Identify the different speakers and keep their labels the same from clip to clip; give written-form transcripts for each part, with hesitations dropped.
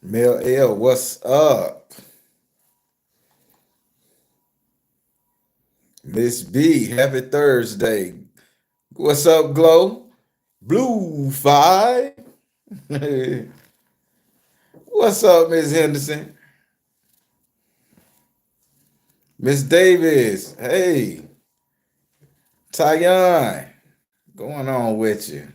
Speaker 1: Mel L, what's up? Miss B, happy Thursday. What's up, Glow? Blue Five. What's up, Miss Henderson? Miss Davis. Hey, Tyon. Going on with you?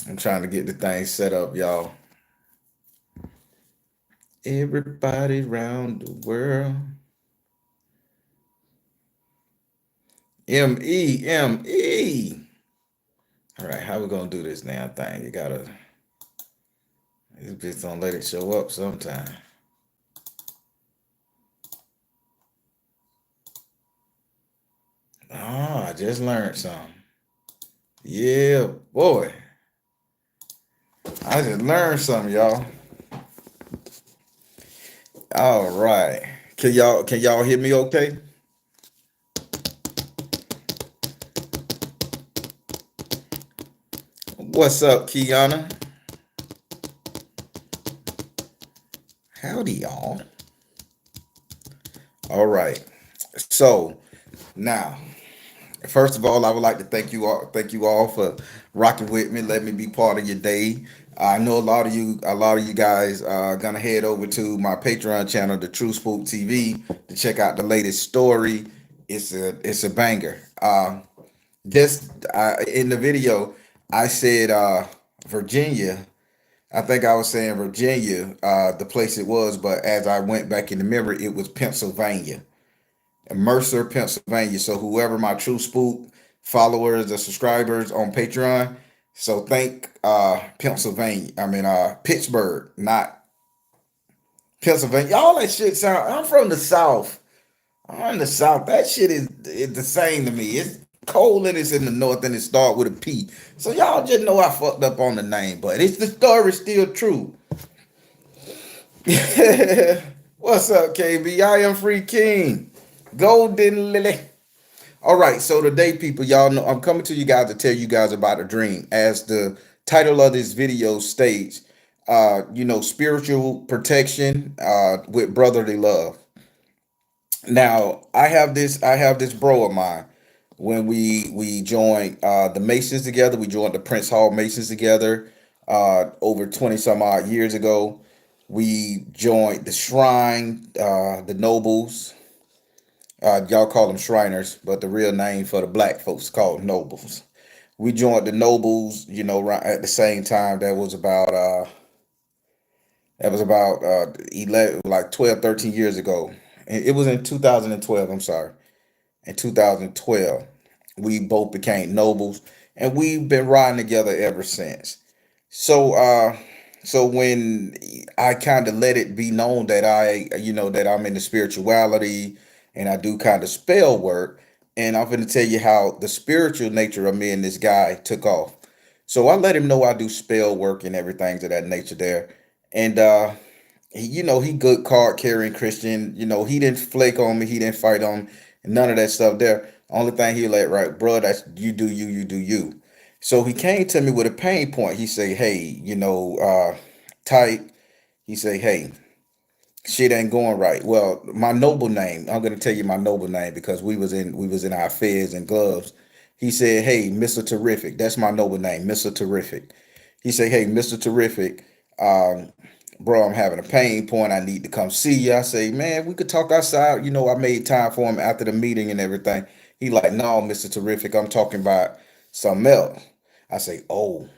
Speaker 1: I'm trying to get the thing set up, y'all. Everybody around the world. M-E. All right, how we gonna do this now thing? You gotta, this bitch don't let it show up sometime. Oh, I just learned something. Yeah, boy. I just learned something, y'all. All right. Can y'all hear me okay? What's up, Kiana? Howdy, y'all. All right. So now, first of all, I would like to thank you all for rocking with me. Let me be part of your day. I know a lot of you guys are gonna head over to my Patreon channel, the True Spook TV, to check out the latest story. It's a banger. Just in the video, I said Virginia. I think I was saying Virginia, the place it was, but as I went back in the mirror, it was Pennsylvania, Mercer, Pennsylvania. So whoever my True Spook followers or subscribers on Patreon, so thank Pennsylvania. I mean Pittsburgh, not Pennsylvania. All that shit sound. I'm from the South. I'm in the South. That shit is the same to me. It's cold and it's in the North and it start with a P. So y'all just know I fucked up on the name, but it's the story still true. What's up, KB? I am Free King. Golden Lily. All right, so today, people, y'all know I'm coming to you guys to tell you guys about a dream. As the title of this video states, spiritual protection with brotherly love. Now, I have this bro of mine. When we joined the Masons together, we joined the Prince Hall Masons together over 20 some odd years ago. We joined the Shrine, the Nobles. Y'all call them Shriners, but the real name for the black folks called Nobles. We joined the Nobles, right at the same time. That was about 11, like 12, 13 years ago. It was in 2012. I'm sorry, in 2012, we both became nobles, and we've been riding together ever since. So, so when I kind of let it be known that that I'm into spirituality and I do kind of spell work, and I'm going to tell you how the spiritual nature of me and this guy took off. So I let him know I do spell work and everything of that nature there, and he good card carrying Christian. He didn't flake on me. He didn't fight on me, none of that stuff there. Only thing he let right, bro, that's you do you, you do you. So he came to me with a pain point. He say, hey, tight. He say, hey, shit ain't going right. Well, my noble name, I'm gonna tell you my noble name because we was in our fez and gloves. He said, hey, Mr. Terrific. That's my noble name, Mr. Terrific. He said, hey, Mr. Terrific, um, bro, I'm having a pain point. I need to come see you. I say, man, we could talk outside. I made time for him after the meeting and everything. He like, no, Mr. Terrific, I'm talking about something else. I say, oh.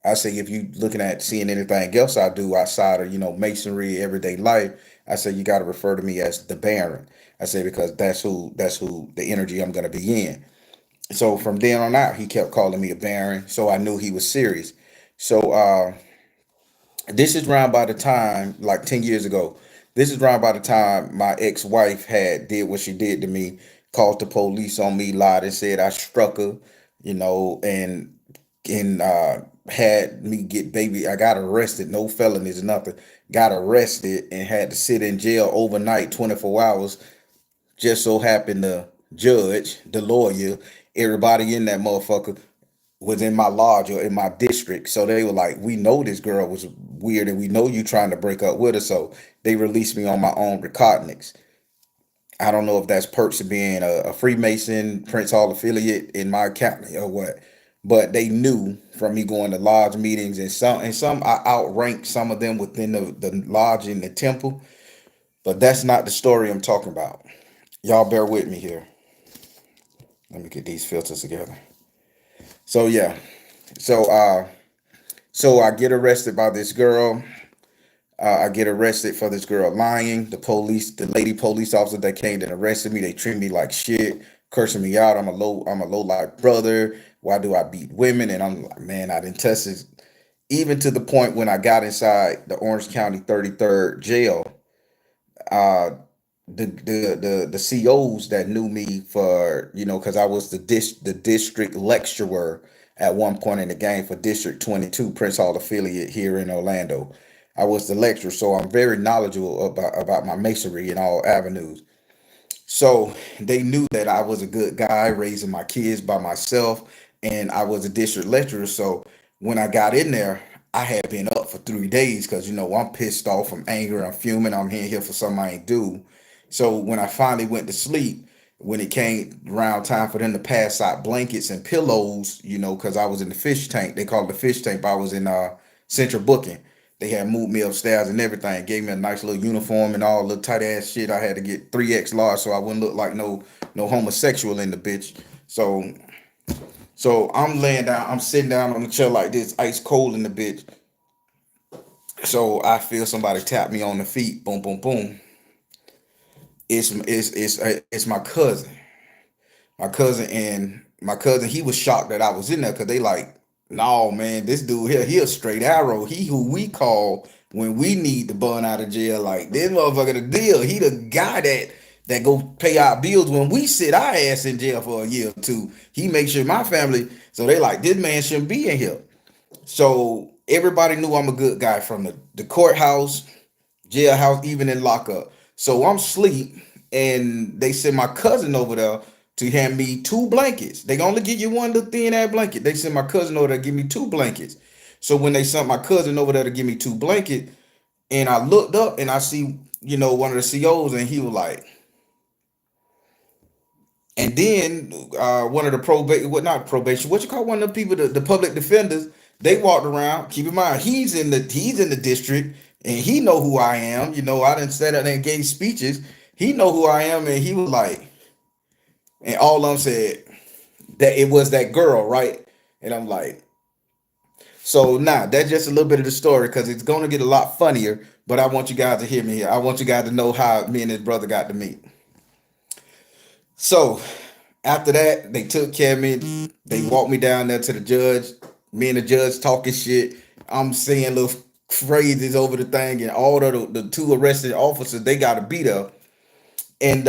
Speaker 1: I say, if you looking at seeing anything else I do outside of, masonry, everyday life, I say you gotta refer to me as the Baron. I say because that's who the energy I'm gonna be in. So from then on out, he kept calling me a Baron. So I knew he was serious. So this is around by the time, like 10 years ago. This is around by the time my ex-wife had did what she did to me, called the police on me, lied and said I struck her, and had me get baby. I got arrested, no felonies, nothing. Got arrested and had to sit in jail overnight, 24 hours. Just so happened the judge, the lawyer, everybody in that motherfucker was in my lodge or in my district. So they were like, we know this girl was weird and we know you trying to break up with her. So they released me on my own recognizance. I don't know if that's perks of being a Freemason, Prince Hall affiliate in my county or what. But they knew from me going to lodge meetings, and some I outranked some of them within the lodge and the temple. But that's not the story I'm talking about. Y'all bear with me here. Let me get these filters together. So yeah. So so I get arrested by this girl. I get arrested for this girl lying. The lady police officer that came and arrested me, they treat me like shit, cursing me out. I'm a low life brother. Why do I beat women? And I'm like, man, I didn't test this. Even to the point when I got inside the Orange County 33rd jail, uh, the COs that knew me for, because I was the district lecturer at one point in the game for District 22, Prince Hall affiliate here in Orlando. I was the lecturer, so I'm very knowledgeable about my masonry in all avenues. So they knew that I was a good guy raising my kids by myself, and I was a district lecturer. So when I got in there, I had been up for 3 days because I'm pissed off, I'm angry, I'm fuming, I'm here for something I ain't do. So when I finally went to sleep, when it came around time for them to pass out blankets and pillows, because I was in the fish tank, they called it the fish tank, but I was in central booking. They had moved me upstairs and everything, gave me a nice little uniform and all little tight ass shit. I had to get 3X large so I wouldn't look like no homosexual in the bitch. So I'm laying down, I'm sitting down on the chair like this, ice cold in the bitch. So I feel somebody tap me on the feet, boom, boom, boom. It's my cousin. My cousin, he was shocked that I was in there because they like, no man, this dude here, he a straight arrow. He who we call when we need to burn out of jail. Like this motherfucker the deal. He the guy that go pay our bills when we sit our ass in jail for a year or two. He makes sure my family. So they like this man shouldn't be in here. So everybody knew I'm a good guy from the courthouse, jailhouse, even in lockup. So I'm asleep, and they sent my cousin over there to hand me two blankets. They only give you one little thin ass blanket. They sent my cousin over there to give me two blankets. So when they sent my cousin over there to give me two blankets, and I looked up and I see, one of the COs, and he was like, and then one of the probation, what not probation, what you call one of the people, the public defenders, they walked around. Keep in mind, he's in the district, and he know who I am. I didn't set up and gave speeches. He know who I am, and he was like, and all of them said that it was that girl, right? And I'm like, so now that's just a little bit of the story because it's gonna get a lot funnier. But I want you guys to hear me here. I want you guys to know how me and his brother got to meet. So after that, they took care of me. They walked me down there to the judge. Me and the judge talking shit. I'm saying little phrases over the thing, and all of the two arrested officers, they got to beat up. And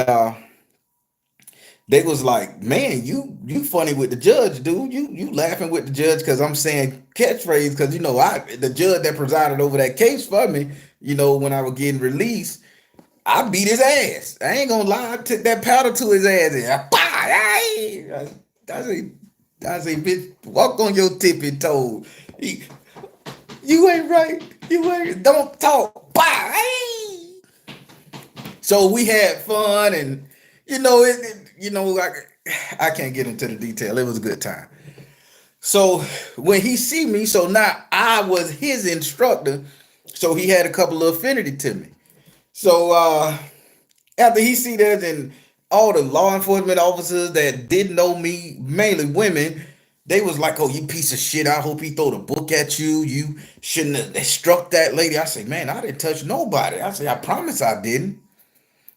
Speaker 1: they was like, "Man, you funny with the judge, dude. You laughing with the judge because I'm saying catchphrase because I the judge that presided over that case for me. When I was getting released, I beat his ass. I ain't gonna lie. I took that powder to his ass and I say, bitch, walk on your tippy toe. You ain't right. You ain't. Don't talk. So we had fun, and I can't get into the detail. It was a good time. So when he see me, so now I was his instructor. So he had a couple of affinity to me. So after he see that, and all the law enforcement officers that didn't know me, mainly women, they was like, "Oh, you piece of shit! I hope he throw the book at you. You shouldn't have struck that lady." I say, "Man, I didn't touch nobody." I say, "I promise I didn't."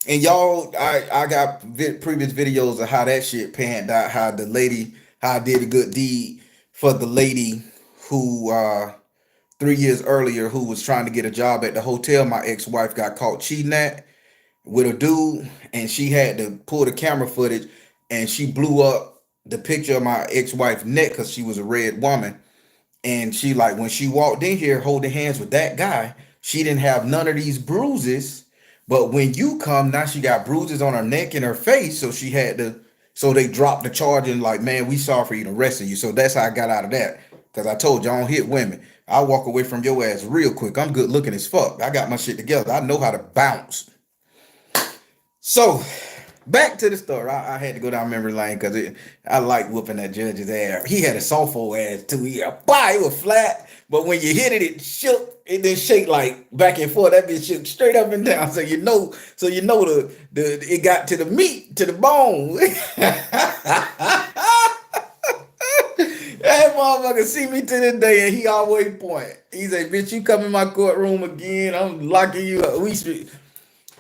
Speaker 1: And y'all, I got previous videos of how that shit panned out. How the lady, how I did a good deed for the lady who 3 years earlier who was trying to get a job at the hotel my ex-wife got caught cheating at with a dude, and she had to pull the camera footage, and she blew up the picture of my ex-wife's neck because she was a red woman. And she like when she walked in here holding hands with that guy, she didn't have none of these bruises. But when you come, now she got bruises on her neck and her face. So she had to, so they dropped the charge and like, man, we sorry for even arresting you. So that's how I got out of that. Cause I told you I don't hit women. I walk away from your ass real quick. I'm good looking as fuck. I got my shit together. I know how to bounce. So back to the story. I had to go down memory lane because I like whooping that judge's ass. He had a softball ass too. It was flat, but when you hit it, it shook. It didn't shake like back and forth. That bitch shook straight up and down. So you know the it got to the meat, to the bone. That motherfucker see me to this day and he always point. He say, bitch, you come in my courtroom again, I'm locking you up.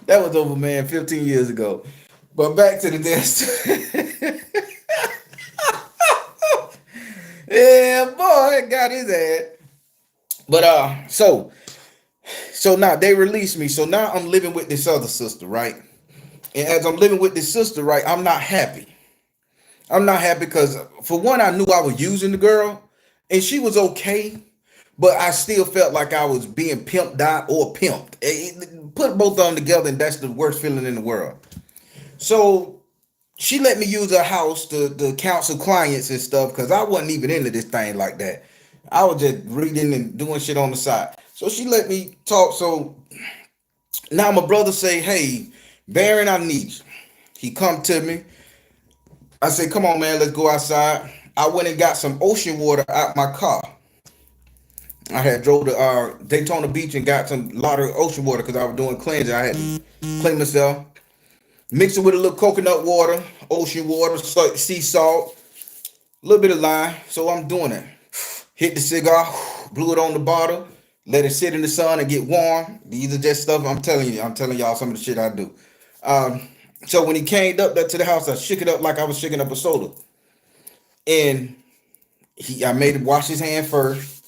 Speaker 1: That was over, man, 15 years ago. But back to the death. Yeah, boy, got his ass. But so now they released me. So now I'm living with this other sister, right? And as I'm living with this sister, right, I'm not happy. I'm not happy because for one, I knew I was using the girl, and she was okay, but I still felt like I was being pimped out or pimped. Put both of them together, and that's the worst feeling in the world. So she let me use her house to counsel clients and stuff because I wasn't even into this thing like that. I was just reading and doing shit on the side. So she let me talk. So now my brother say, hey, Baron, I need you. He come to me. I say, come on, man, let's go outside. I went and got some ocean water out my car. I had drove to Daytona Beach and got some lot of ocean water because I was doing cleansing. I had to clean myself. Mix it with a little coconut water, ocean water, sea salt, a little bit of lime. So I'm doing it. Hit the cigar, blew it on the bottle, let it sit in the sun and get warm. These are just stuff I'm telling you. I'm telling y'all some of the shit I do. Um, so when he came up to the house, I shook it up like I was shaking up a soda. And I made him wash his hand first.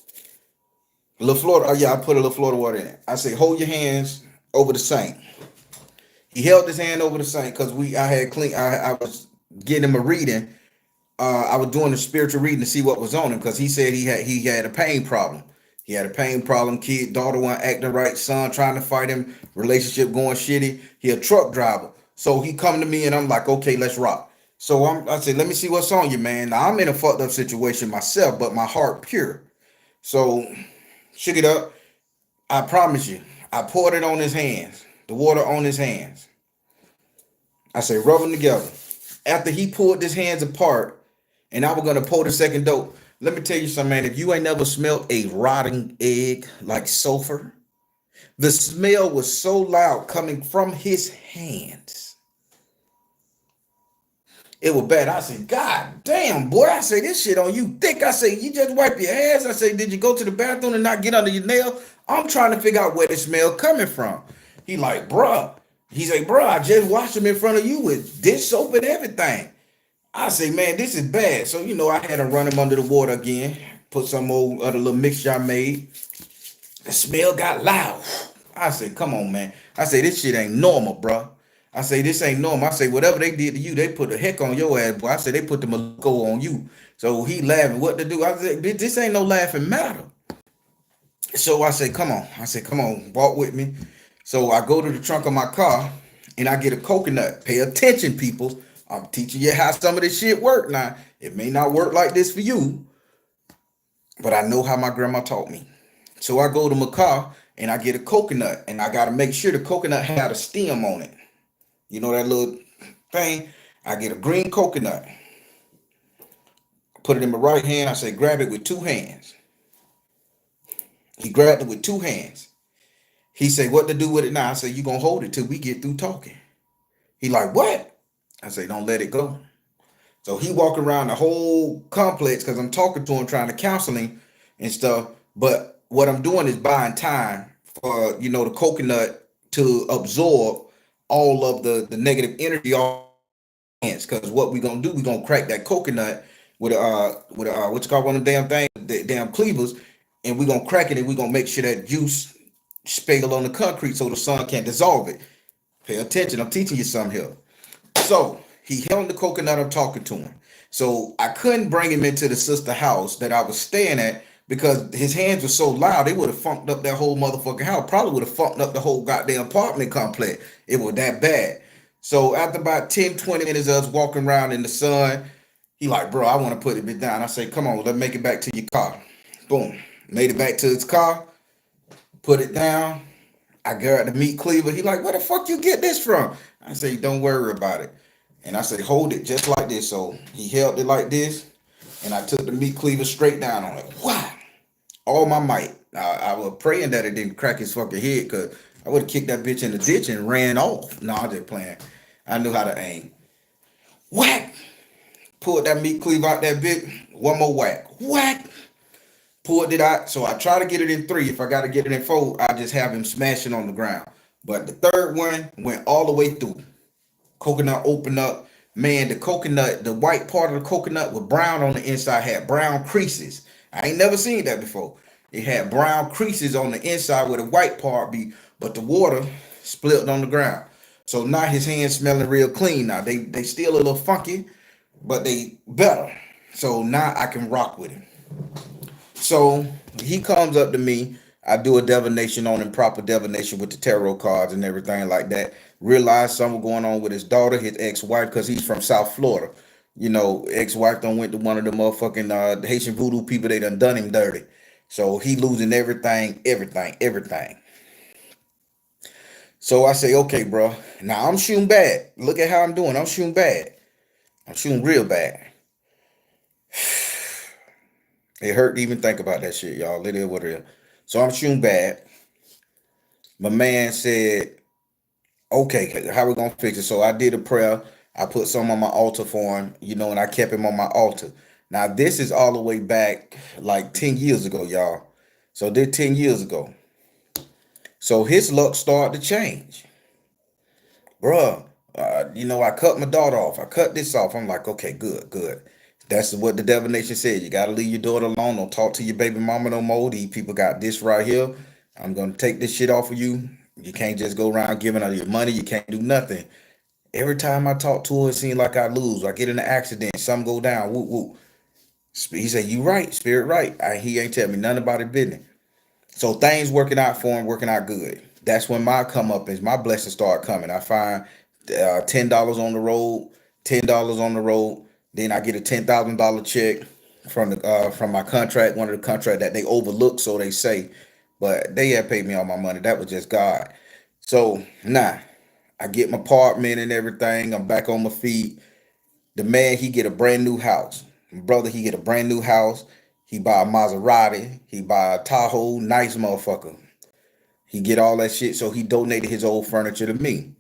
Speaker 1: A little Florida, oh yeah, I put a little Florida water in it. I say, hold your hands over the sink. He held his hand over the sink because I had clean. I was getting him a reading. I was doing a spiritual reading to see what was on him because he said he had a pain problem. He had a pain problem. Kid, daughter wasn't acting right. Son trying to fight him. Relationship going shitty. He a truck driver. So he come to me and I'm like, okay, let's rock. So I said, let me see what's on you, man. Now I'm in a fucked up situation myself, but my heart pure. So shook it up. I promise you, I poured it on his hands. The water on his hands. I say, rub them together. After he pulled his hands apart, and I was gonna pour the second dope. Let me tell you something, man. If you ain't never smelled a rotting egg like sulfur, the smell was so loud coming from his hands. It was bad. I said, God damn, boy. I say, this shit on you thick. I say, you just wipe your hands. I say, did you go to the bathroom and not get under your nail? I'm trying to figure out where the smell coming from. He like, bruh. He's like, bruh, I just washed them in front of you with dish soap and everything. I say, man, this is bad. So, I had to run him under the water again. Put some old other little mixture I made. The smell got loud. I say, come on, man. I say, this shit ain't normal, bro. I say, this ain't normal. I say, whatever they did to you, they put the heck on your ass, boy. I say, they put the Maluko on you. So he laughing. What to do? I said, bitch, this ain't no laughing matter. So I say, come on. I say, come on, walk with me. So I go to the trunk of my car and I get a coconut. Pay attention, people. I'm teaching you how some of this shit work. Now, it may not work like this for you, but I know how my grandma taught me. So I go to my car and I get a coconut, and I got to make sure the coconut had a stem on it. You know that little thing? I get a green coconut, put it in my right hand. I say, grab it with two hands. He grabbed it with two hands. He said, what to do with it now? I said, you going to hold it till we get through talking. He like, what? I say, don't let it go. So he walk around the whole complex because I'm talking to him, trying to counsel him and stuff. But what I'm doing is buying time for, the coconut to absorb all of the negative energy off hands. Because what we gonna do, we gonna crack that coconut with what you call one of them damn things, the damn cleavers, and we gonna crack it and we gonna make sure that juice spill on the concrete so the sun can't dissolve it. Pay attention, I'm teaching you something here. So he held the coconut. I'm talking to him. So I couldn't bring him into the sister house that I was staying at because his hands were so loud. They would have funked up that whole motherfucking house. Probably would have funked up the whole goddamn apartment complex. It was that bad. So after about 10, 20 minutes of us walking around in the sun, he like, bro, I want to put it bit down. I say, come on, let's make it back to your car. Boom. Made it back to his car, put it down. I got the meat cleaver. He like, where the fuck you get this from? I say, don't worry about it. And I say, hold it just like this. So he held it like this, and I took the meat cleaver straight down on it. Wow, all my might. I was praying that it didn't crack his fucking head, because I would have kicked that bitch in the ditch and ran off. No, I'm just playing. I knew how to aim. Whack! Pulled that meat cleaver out that bit. One more whack. Whack! Pulled it out. So I try to get it in three. If I got to get it in four, I just have him smashing on the ground. But the third one went all the way through. Coconut opened up. Man, the coconut, the white part of the coconut was brown on the inside, had brown creases. I ain't never seen that before. It had brown creases on the inside where the white part be, but the water split on the ground. So now his hands smelling real clean. Now they still a little funky, but they better. So now I can rock with him. So he comes up to me. I do a divination on him, proper divination with the tarot cards and everything like that. Realized something going on with his daughter, his ex-wife, because he's from South Florida. You know, ex-wife done went to one of the motherfucking Haitian voodoo people. They done him dirty. So he losing everything, everything, everything. So I say, okay, bro. Now I'm shooting bad. Look at how I'm doing. I'm shooting bad. I'm shooting real bad. It hurt to even think about that shit, y'all. It is what it is. So I'm shooting bad. My man said, okay, how we gonna fix it? So I did a prayer. I put some on my altar for him, and I kept him on my altar. Now this is all the way back like 10 years ago, y'all. So did 10 years ago. So his luck started to change. Bruh, I cut my daughter off. I cut this off. I'm like, okay, good, good. That's what the divination said. You gotta leave your daughter alone. Don't talk to your baby mama no more. These people got this right here. I'm gonna take this shit off of you. You can't just go around giving her your money. You can't do nothing. Every time I talk to her, it seems like I lose. I get in an accident, some go down. Whoop whoop. He said, "You right, spirit right." He ain't tell me nothing about his business. So things working out for him, working out good. That's when my come up is my blessings start coming. I find $10 on the road, $10 on the road. Then I get a $10,000 check from my contract, one of the contract that they overlook, so they say, but they had paid me all my money. That was just God. So now I get my apartment and everything. I'm back on my feet. The man, he get a brand new house. My brother, he get a brand new house. He buy a Maserati. He buy a Tahoe, nice motherfucker. He get all that shit. So he donated his old furniture to me.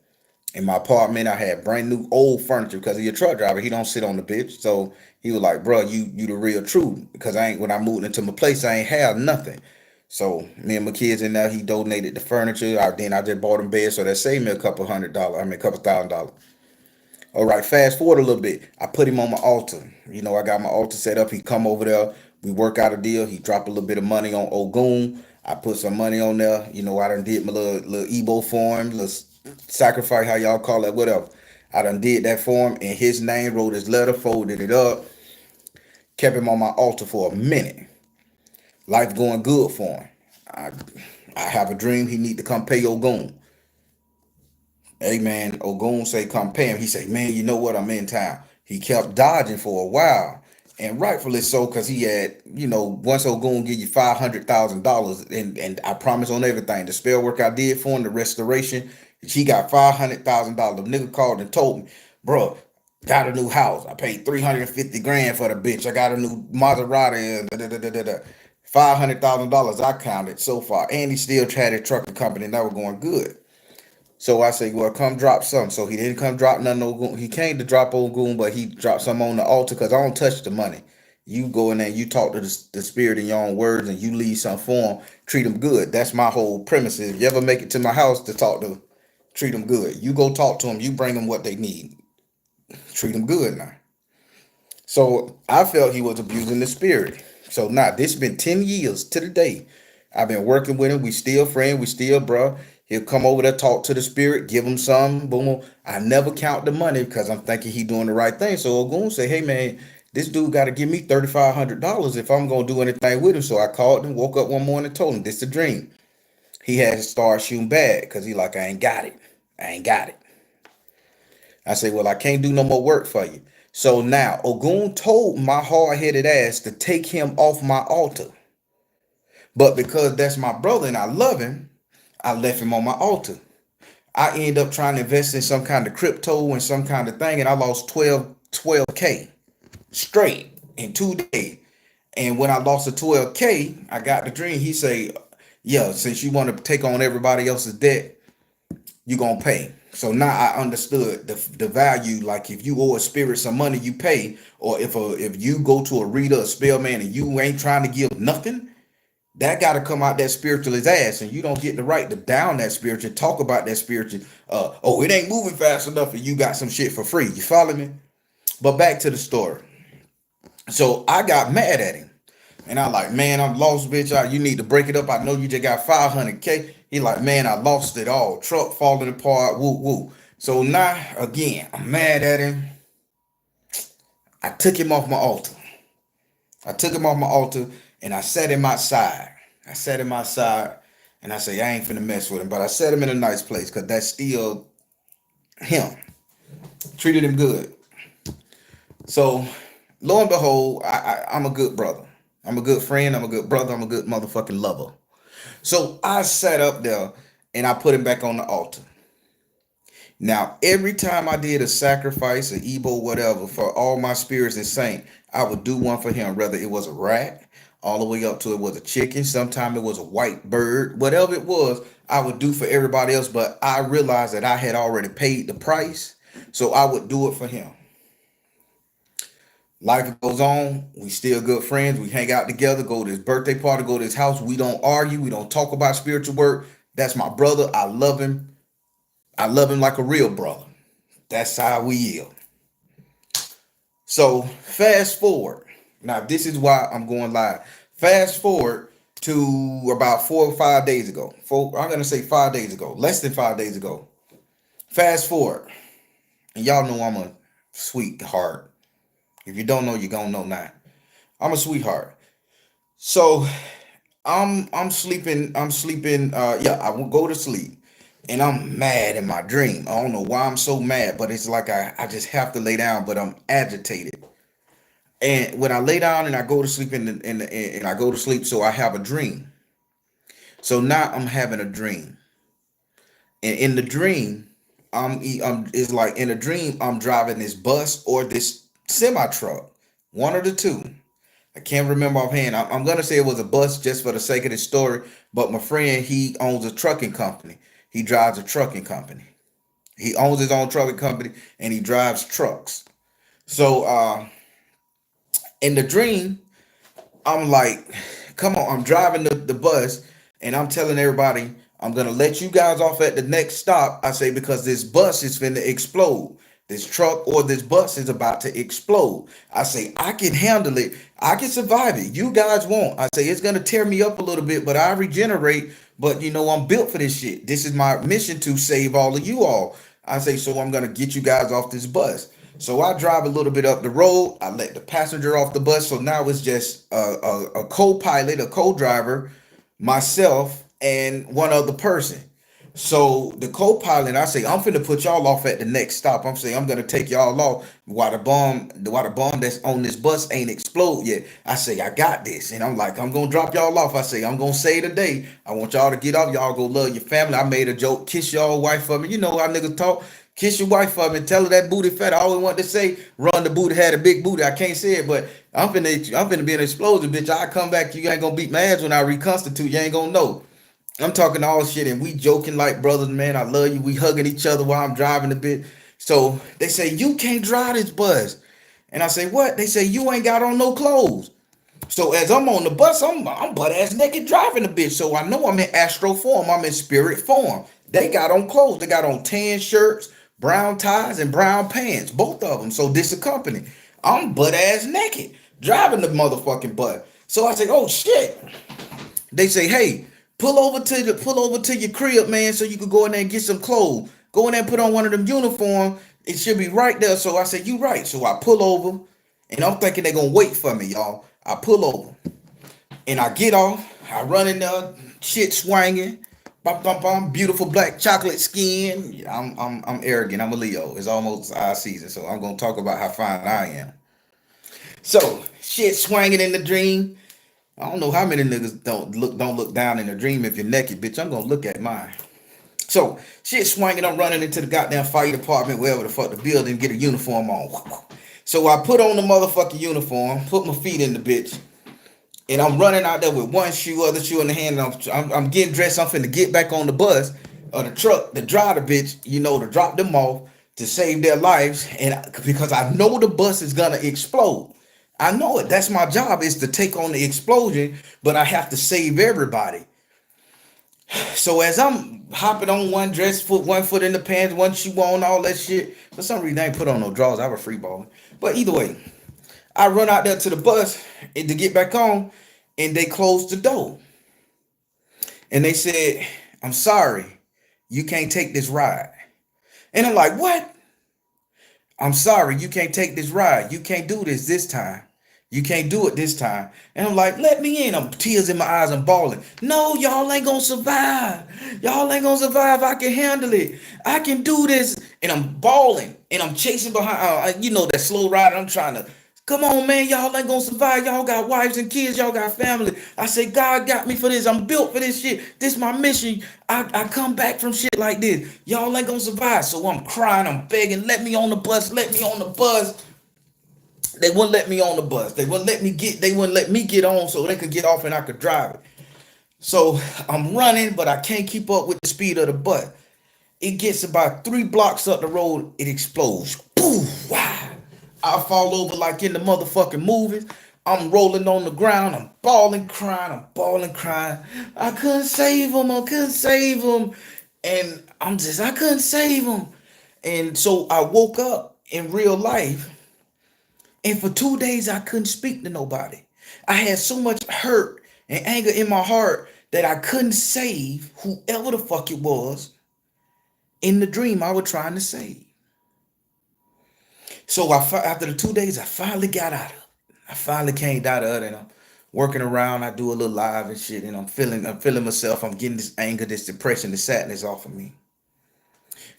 Speaker 1: In my apartment, I had brand new old furniture because he a truck driver. He don't sit on the bitch. So he was like, bro, you the real truth. Because I ain't when I moved into my place, I ain't have nothing. So me and my kids in there, he donated the furniture. Then I just bought him bed. So that saved me a couple $100. I mean a couple $1,000. All right, fast forward a little bit. I put him on my altar. I got my altar set up. He come over there. We work out a deal. He drop a little bit of money on Ogun. I put some money on there. I done did my little Ebo for him, little sacrifice, how y'all call it, whatever. I done did that for him, and his name, wrote his letter, folded it up, kept him on my altar for a minute. Life going good for him. I, I have a dream he need to come pay Ogun. Hey man, Ogun say come pay him. He say, man, you know what? I'm in town. He kept dodging for a while. And rightfully so, because he had, once Ogun give you $500,000, and I promise on everything, the spell work I did for him, the restoration, he got $500,000. The nigga called and told me, bro, got a new house. I paid 350 grand for the bitch. I got a new Maserati. $500,000 I counted so far. And he still had a trucking company and that was going good. So I say, well, come drop some. So he didn't come drop nothing. Ogun. He came to drop Ogun, but he dropped some on the altar because I don't touch the money. You go in there, you talk to the spirit in your own words, and you leave some for him. Treat him good. That's my whole premise. If you ever make it to my house to talk to Treat them good. You go talk to them. You bring them what they need. Treat them good now. So I felt he was abusing the spirit. So now this has been 10 years to the day. I've been working with him. We still friends. We still bro. He'll come over there, talk to the spirit, give him some, boom. I never count the money because I'm thinking he doing the right thing. So Ogun say, hey man, this dude got to give me $3,500 if I'm gonna do anything with him. So I called him, woke up one morning, told him this is a dream. He had to start shooting bad because he like, I ain't got it. I ain't got it. I say, well, I can't do no more work for you. So now Ogun told my hard-headed ass to take him off my altar. But because that's my brother and I love him, I left him on my altar. I end up trying to invest in some kind of crypto and some kind of thing, and I lost 12K straight in 2 days. And when I lost the 12K, I got the dream. He say, yeah, since you want to take on everybody else's debt, you gonna pay. So now I understood the value. Like if you owe a spirit some money, you pay. Or if you go to a reader, a spell man, and you ain't trying to give nothing, that got to come out that spiritualist ass, and you don't get the right to down that spiritual, talk about that spiritual. Oh, it ain't moving fast enough, and you got some shit for free. You follow me? But back to the story. So I got mad at him. And I like, man, I'm lost, bitch. You need to break it up. I know you just got 500K. He like, man, I lost it all. Truck falling apart. Woo, woo. So now, again, I'm mad at him. I took him off my altar. I took him off my altar and I set him outside. I set him outside and I say, I ain't finna mess with him. But I set him in a nice place because that's still him. Treated him good. So, lo and behold, I'm a good brother. I'm a good friend. I'm a good brother. I'm a good motherfucking lover. So I sat up there and I put him back on the altar. Now, every time I did a sacrifice, an Ebo, whatever, for all my spirits and saint, I would do one for him, whether it was a rat, all the way up to it was a chicken, sometimes it was a white bird, whatever it was, I would do for everybody else. But I realized that I had already paid the price, so I would do it for him. Life goes on. We still good friends. We hang out together, go to his birthday party, go to his house. We don't argue. We don't talk about spiritual work. That's my brother. I love him. I love him like a real brother. That's how we yield. So fast forward. Now this is why I'm going live. Fast forward to about 4 or 5 days ago. I'm gonna say 5 days ago, less than 5 days ago. Fast forward, and y'all know I'm a sweetheart. If you don't know, you're gonna know now. I'm a sweetheart. So I'm sleeping. Yeah, I will go to sleep. And I'm mad in my dream. I don't know why I'm so mad, but it's like I just have to lay down, but I'm agitated. And when I lay down and I go to sleep and I go to sleep, so I have a dream. So now I'm having a dream. And in the dream, it's like in a dream, I'm driving this bus or this semi truck. One of the two. I can't remember offhand. I'm gonna say it was a bus just for the sake of the story. But my friend, he owns a trucking company. He drives a trucking company. He owns his own trucking company and he drives trucks. So in the dream, I'm like, come on, I'm driving the bus and I'm telling everybody I'm gonna let you guys off at the next stop. I say because this bus is finna explode. This truck or this bus is about to explode. I say I can handle it. I can survive it. You guys won't. I say it's gonna tear me up a little bit, but I regenerate. But you know I'm built for this shit. This is my mission to save all of you all. I say so I'm gonna get you guys off this bus. So I drive a little bit up the road. I let the passenger off the bus. So now it's just a co-pilot, a co-driver, myself, and one other person. So the co-pilot, I say, I'm finna put y'all off at the next stop. I'm saying I'm gonna take y'all off while the bomb that's on this bus ain't explode yet. I say, I got this. And I'm like, I'm gonna drop y'all off. I say, I'm gonna say today. I want y'all to get off. Y'all go love your family. I made a joke, kiss y'all wife for me. You know how niggas talk. Kiss your wife for me and tell her that booty fat. I always want to say, run the booty, had a big booty. I can't say it, but I'm finna be an explosion, bitch. I come back, you ain't gonna beat my ass when I reconstitute. You ain't gonna know. I'm talking all shit and we joking like brothers, man. I love you. We hugging each other while I'm driving a bit. So they say, you can't drive this bus. And I say, what? They say, you ain't got on no clothes. So as I'm on the bus, I'm butt ass naked driving the bitch. So I know I'm in astral form. I'm in spirit form. They got on clothes. They got on tan shirts, brown ties, and brown pants. Both of them. So this a company. I'm butt ass naked, driving the motherfucking butt. So I say, oh shit. They say, hey, pull over to your crib, man, so you could go in there and get some clothes. Go in there and put on one of them uniforms. It should be right there. So I said, you right. So I pull over, and I'm thinking they're gonna wait for me, y'all. I pull over and I get off. I run in there, shit swinging. Bum, bum, bum, beautiful black chocolate skin. Yeah, I'm arrogant. I'm a Leo. It's almost our season, so I'm gonna talk about how fine I am. So shit swinging in the dream. I don't know how many niggas don't look down in a dream if you're naked, bitch. I'm gonna look at mine. So shit swinging, I'm running into the goddamn fire department, wherever the fuck the building, get a uniform on. So I put on the motherfucking uniform, put my feet in the bitch, and I'm running out there with one shoe, other shoe in the hand, and I'm getting dressed. I'm finna get back on the bus or the truck to drive the bitch, to drop them off to save their lives, and because I know the bus is gonna explode. I know it. That's my job is to take on the explosion, but I have to save everybody. So as I'm hopping on one dress foot, one foot in the pants, one shoe on, all that shit. For some reason, I ain't put on no drawers. I was free balling. But either way, I run out there to the bus and to get back on, and they closed the door. And they said, I'm sorry, you can't take this ride. And I'm like, what? I'm sorry, you can't take this ride. You can't do this time. You can't do it this time. And I'm like, let me in. I'm tears in my eyes. I'm bawling. No, y'all ain't gonna survive. Y'all ain't gonna survive. I can handle it. I can do this. And I'm bawling. And I'm chasing behind, that slow ride. I'm trying to, come on, man. Y'all ain't gonna survive. Y'all got wives and kids. Y'all got family. I say, God got me for this. I'm built for this shit. This is my mission. I come back from shit like this. Y'all ain't gonna survive. So I'm crying. I'm begging. Let me on the bus. Let me on the bus. They wouldn't let me on the bus. They wouldn't let me get on so they could get off and I could drive it. So I'm running, but I can't keep up with the speed of the bus. It gets about 3 blocks up the road, it explodes. Boom! Wow! I fall over like in the motherfucking movies. I'm rolling on the ground. I'm bawling, crying. I'm bawling, crying. I couldn't save him. I couldn't save him. And I couldn't save him. And so I woke up in real life, and for 2 days, I couldn't speak to nobody. I had so much hurt and anger in my heart that I couldn't save whoever the fuck it was in the dream I was trying to save. So after the 2 days, I finally got out of it. I finally came out of it, and I'm working around. I do a little live and shit, and I'm feeling myself. I'm getting this anger, this depression, this sadness off of me.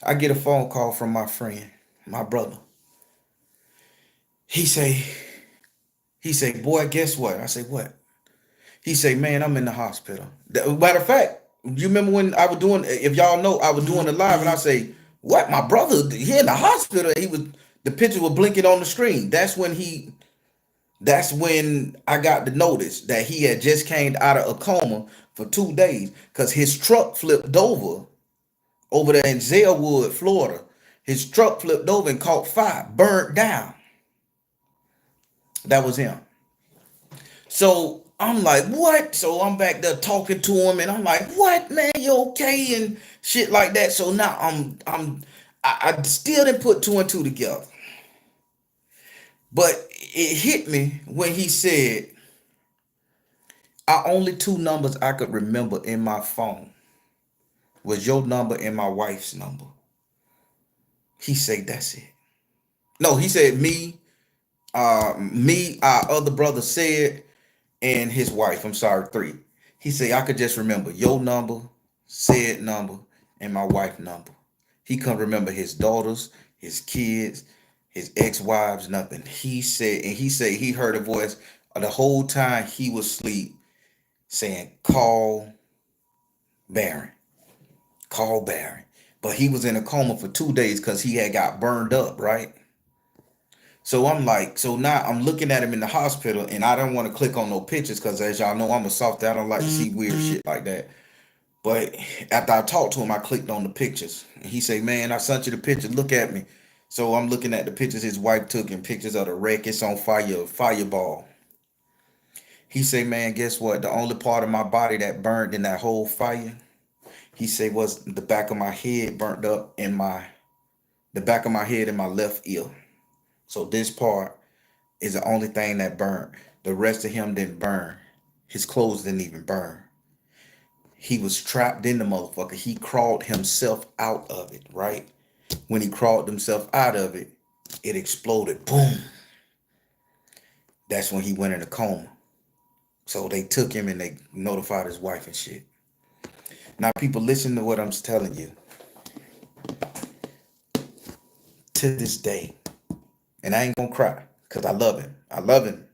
Speaker 1: I get a phone call from my friend, my brother. He say, boy, guess what? I say, what? He say, man, I'm in the hospital. Matter of fact, you remember when I was doing, if y'all know, I was doing the live and I say, what? My brother, he in the hospital. The picture was blinking on the screen. That's when I got the notice that he had just came out of a coma for 2 days because his truck flipped over there in Zellwood, Florida. His truck flipped over and caught fire, burnt down. That was him. So I'm like, what? So I'm back there talking to him, and I'm like, what, man? You okay? And shit like that. So now I still didn't put two and two together. But it hit me when he said, I only two numbers I could remember in my phone was your number and my wife's number. He said, that's it. No, he said our other brother said, and his wife. I'm sorry, three. He said I could just remember your number, said number, and my wife number. He couldn't remember his daughters, his kids, his ex-wives, nothing. He said he heard a voice the whole time he was asleep saying, call Baron, call Baron. But he was in a coma for 2 days because he had got burned up, right? So I'm like, so now I'm looking at him in the hospital, and I don't want to click on no pictures because, as y'all know, I'm a softie. I don't like to see weird shit like that. But after I talked to him, I clicked on the pictures. And he said, man, I sent you the picture. Look at me. So I'm looking at the pictures his wife took and pictures of the wreck. It's on fire, fireball. He said, man, guess what? The only part of my body that burned in that whole fire, He said was the back of my head burnt up in the back of my head in my left ear. So this part is the only thing that burned. The rest of him didn't burn. His clothes didn't even burn. He was trapped in the motherfucker. He crawled himself out of it, right? When he crawled himself out of it, it exploded. Boom. That's when he went in a coma. So they took him and they notified his wife and shit. Now, people, listen to what I'm telling you. To this day, and I ain't gonna cry because I love him. I love him.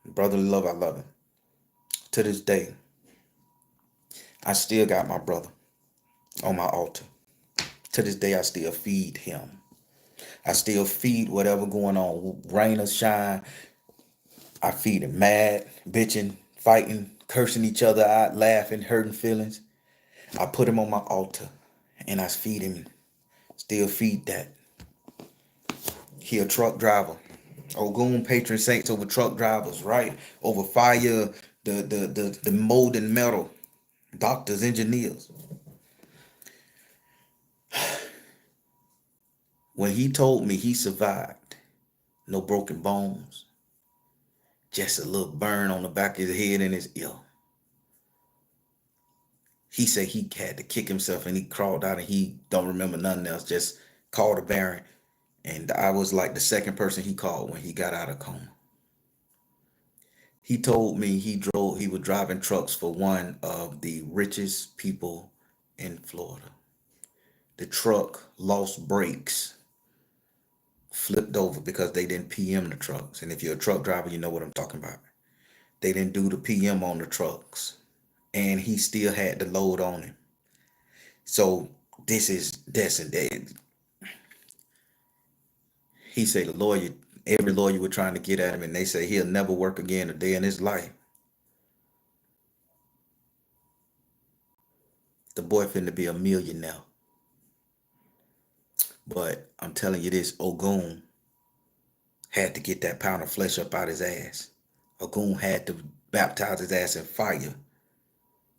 Speaker 1: Brotherly love, I love him. To this day, I still got my brother on my altar. To this day, I still feed him. I still feed whatever going on, rain or shine. I feed him mad, bitching, fighting, cursing each other out, laughing, hurting feelings. I put him on my altar and I feed him. Still feed that. He a truck driver. Ogun patron saints over truck drivers, right? Over fire, the mold and metal, doctors, engineers. When he told me he survived, no broken bones, just a little burn on the back of his head and his ear. He said he had to kick himself and he crawled out and he don't remember nothing else, just called a Baron. And I was like the second person he called when he got out of coma. He told me he was driving trucks for one of the richest people in Florida. The truck lost brakes, flipped over because they didn't PM the trucks. And if you're a truck driver, you know what I'm talking about. They didn't do the PM on the trucks. And he still had the load on him. So this is this and that. He said every lawyer were trying to get at him, and they say he'll never work again a day in his life. The boy finna be a millionaire. But I'm telling you this, Ogun had to get that pound of flesh up out his ass. Ogun had to baptize his ass in fire.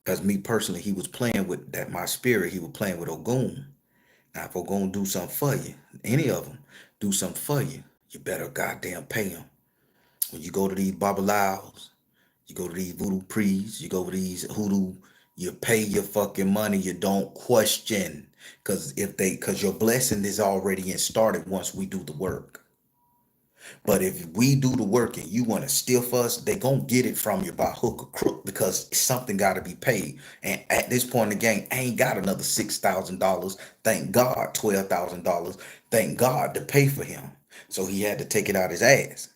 Speaker 1: Because me personally, he was playing with that, my spirit, he was playing with Ogun. Now, if Ogun do something for you, any of them do something for you, you better goddamn pay him. When you go to these babalaos, you go to these voodoo priests, you go to these hoodoo, you pay your fucking money, you don't question. Cause your blessing is already in started once we do the work. But if we do the work and you want to stiff us, they gonna get it from you by hook or crook because something gotta be paid. And at this point in the game, I ain't got another $6,000. Thank God, $12,000. Thank God to pay for him. So he had to take it out his ass.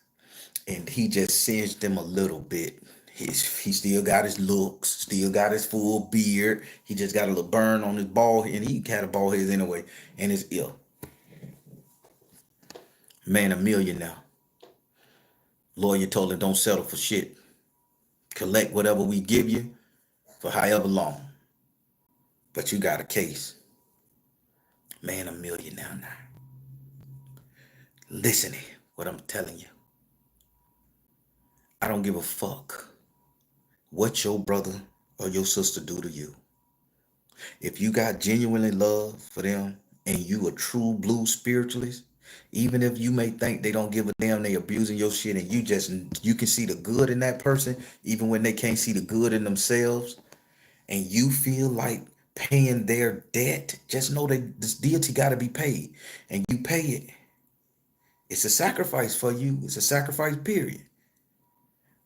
Speaker 1: And he just singed him a little bit. He still got his looks, still got his full beard. He just got a little burn on his bald head, and he had a bald head anyway, and his ear. Man, a million now. Lawyer told him don't settle for shit. Collect whatever we give you for however long. But you got a case. Man, a million now. Listen to what I'm telling you. I don't give a fuck what your brother or your sister do to you. If you got genuinely love for them and you a true blue spiritualist, even if you may think they don't give a damn, they abusing your shit, and you can see the good in that person, even when they can't see the good in themselves, and you feel like paying their debt, just know that this deity got to be paid, and you pay it. It's a sacrifice for you. It's a sacrifice, period.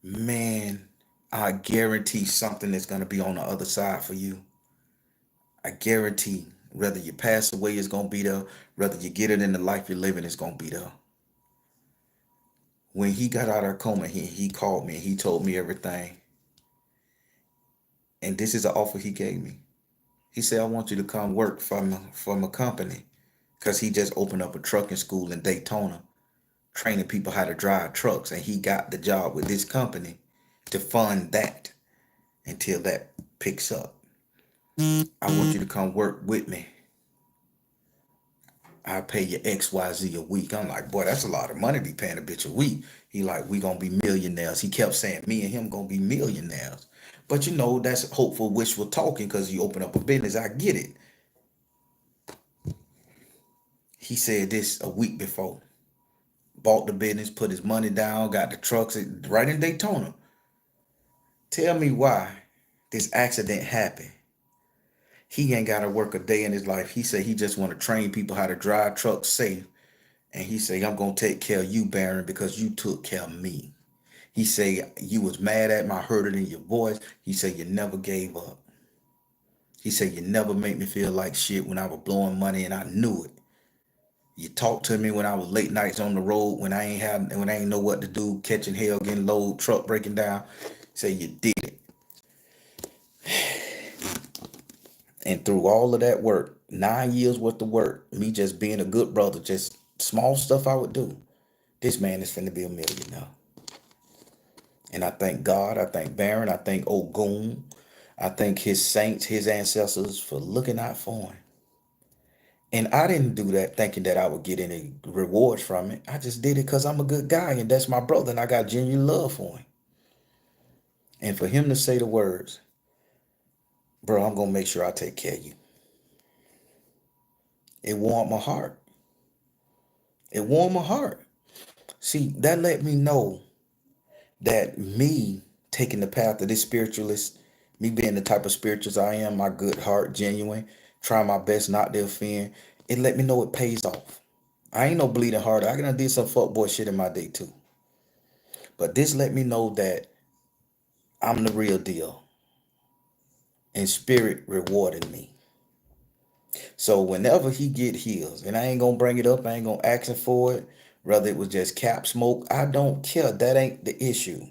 Speaker 1: Man, I guarantee something is gonna be on the other side for you. I guarantee whether you pass away is gonna be there, whether you get it in the life you're living is gonna be there. When he got out of coma, he called me and he told me everything. And this is an offer he gave me. He said, I want you to come work for my company. Because he just opened up a trucking school in Daytona, training people how to drive trucks. And he got the job with this company to fund that until that picks up. I want you to come work with me. I pay you XYZ a week. I'm like, boy, that's a lot of money to be paying a bitch a week. He like, we gonna be millionaires. He kept saying me and him gonna be millionaires. But that's hopeful, wishful talking because you open up a business. I get it. He said this a week before. Bought the business, put his money down, got the trucks right in Daytona. Tell me why this accident happened. He ain't got to work a day in his life. He said he just want to train people how to drive trucks safe. And he said, I'm going to take care of you, Baron, because you took care of me. He said, you was mad at me. I heard it in your voice. He said, you never gave up. He said, you never made me feel like shit when I was blowing money and I knew it. You talked to me when I was late nights on the road, when I ain't know what to do, catching hell, getting low, truck breaking down. Say you did it. And through all of that work, 9 years worth of work, me just being a good brother, just small stuff I would do. This man is finna be a millionaire. And I thank God, I thank Baron, I thank Ogun, I thank his saints, his ancestors for looking out for him. And I didn't do that thinking that I would get any rewards from it. I just did it because I'm a good guy and that's my brother and I got genuine love for him. And for him to say the words, bro, I'm going to make sure I take care of you. It warmed my heart. It warmed my heart. See, that let me know that me taking the path of this spiritualist, me being the type of spiritualist I am, my good heart, genuine, trying my best not to offend, it let me know it pays off. I ain't no bleeding heart. I done did some fuckboy shit in my day too. But this let me know that I'm the real deal. And spirit rewarding me. So whenever he get heals, and I ain't gonna bring it up, I ain't gonna ask him for it, whether it was just cap smoke, I don't care. That ain't the issue.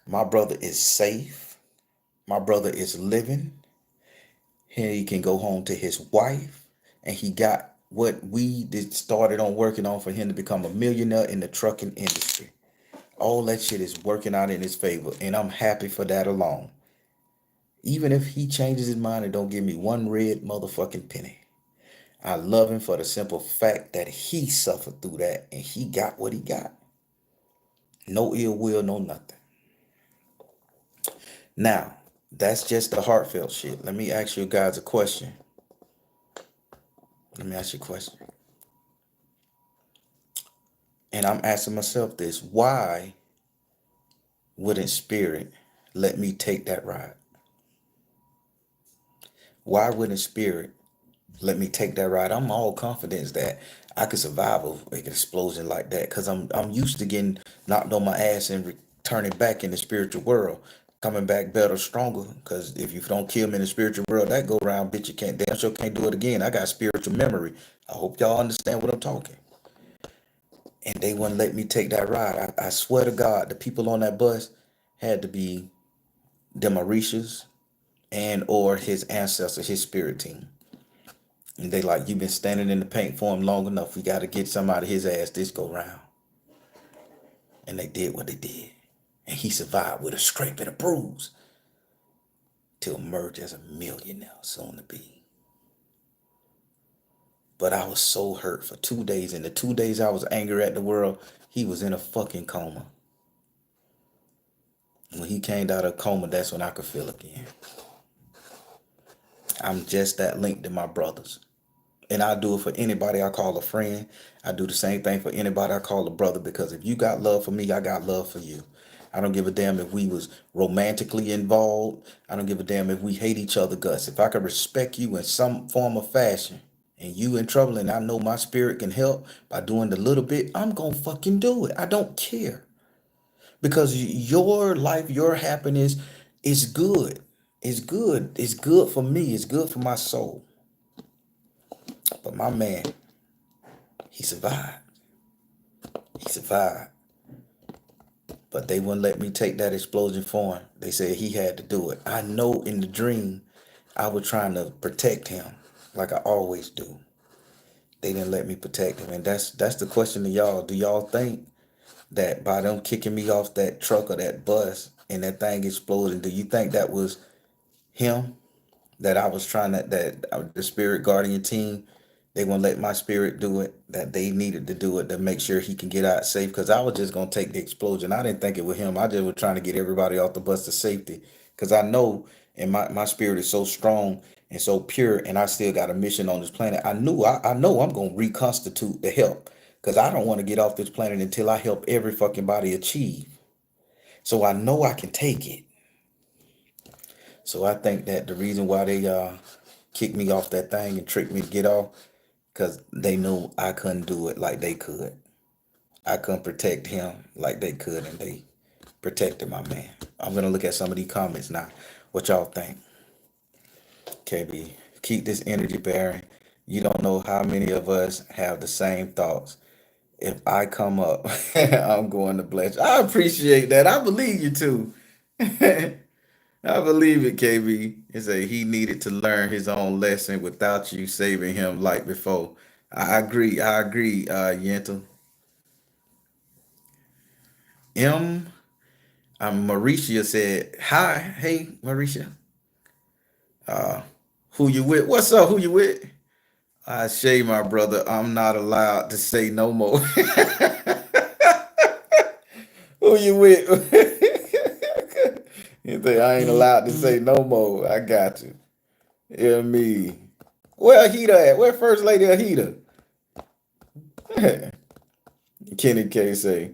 Speaker 1: My brother is safe. My brother is living. He can go home to his wife, and he got what we did started on working on for him to become a millionaire in the trucking industry. All that shit is working out in his favor, and I'm happy for that alone. Even if he changes his mind and don't give me one red motherfucking penny. I love him for the simple fact that he suffered through that and he got what he got. No ill will, no nothing. Now, that's just the heartfelt shit. Let me ask you guys a question. Let me ask you a question. And I'm asking myself this. Why wouldn't spirit let me take that ride? Why wouldn't spirit let me take that ride? I'm all confidence that I could survive an explosion like that because I'm used to getting knocked on my ass and returning back in the spiritual world, coming back better, stronger. Because if you don't kill me in the spiritual world, that go around, bitch, you can't damn sure can't do it again. I got spiritual memory. I hope y'all understand what I'm talking. And they wouldn't let me take that ride. I swear to God, the people on that bus had to be the Mauritius and or his ancestors, his spirit team. And they like, you've been standing in the paint for him long enough. We got to get some out of his ass this go round. And they did what they did. And he survived with a scrape and a bruise to emerge as a millionaire, soon to be. But I was so hurt for 2 days. And the 2 days I was angry at the world, he was in a fucking coma. When he came out of coma, that's when I could feel again. I'm just that linked to my brothers. And I do it for anybody I call a friend. I do the same thing for anybody I call a brother because if you got love for me, I got love for you. I don't give a damn if we was romantically involved. I don't give a damn if we hate each other guts. If I can respect you in some form of fashion and you in trouble and I know my spirit can help by doing the little bit, I'm going to fucking do it. I don't care. Because your life, your happiness is good. It's good. It's good for me. It's good for my soul. But my man, he survived. He survived. But they wouldn't let me take that explosion for him. They said he had to do it. I know in the dream, I was trying to protect him like I always do. They didn't let me protect him. And that's the question to y'all. Do y'all think that by them kicking me off that truck or that bus and that thing exploding, do you think that was him? That I was trying the spirit guardian team They gonna let my spirit do it. That they needed to do it to make sure he can get out safe. Because I was just gonna take the explosion. I didn't think it was him. I just was trying to get everybody off the bus to safety. Because I know, and my spirit is so strong and so pure, and I still got a mission on this planet. I know I'm gonna reconstitute the help. Because I don't want to get off this planet until I help every fucking body achieve. So I know I can take it. So I think that the reason why they kicked me off that thing and tricked me to get off, because they knew I couldn't do it like they could. I couldn't protect him like they could, and they protected my man. I'm gonna look at some of these comments now. What y'all think? KB, keep this energy bearing. You don't know how many of us have the same thoughts. If I come up, I'm going to bless you. I appreciate that. I believe you too. I believe it, KB. It say he needed to learn his own lesson without you saving him like before. I agree. I agree, Yenta. M. Mauricia said, "Hi, hey, Mauricia. Who you with? What's up? Who you with?" I say, my brother, I'm not allowed to say no more. Who you with? You think I ain't allowed to say no more? I got you. Hear me. Where Ahita at? Where First Lady Ahita? Kenny K say,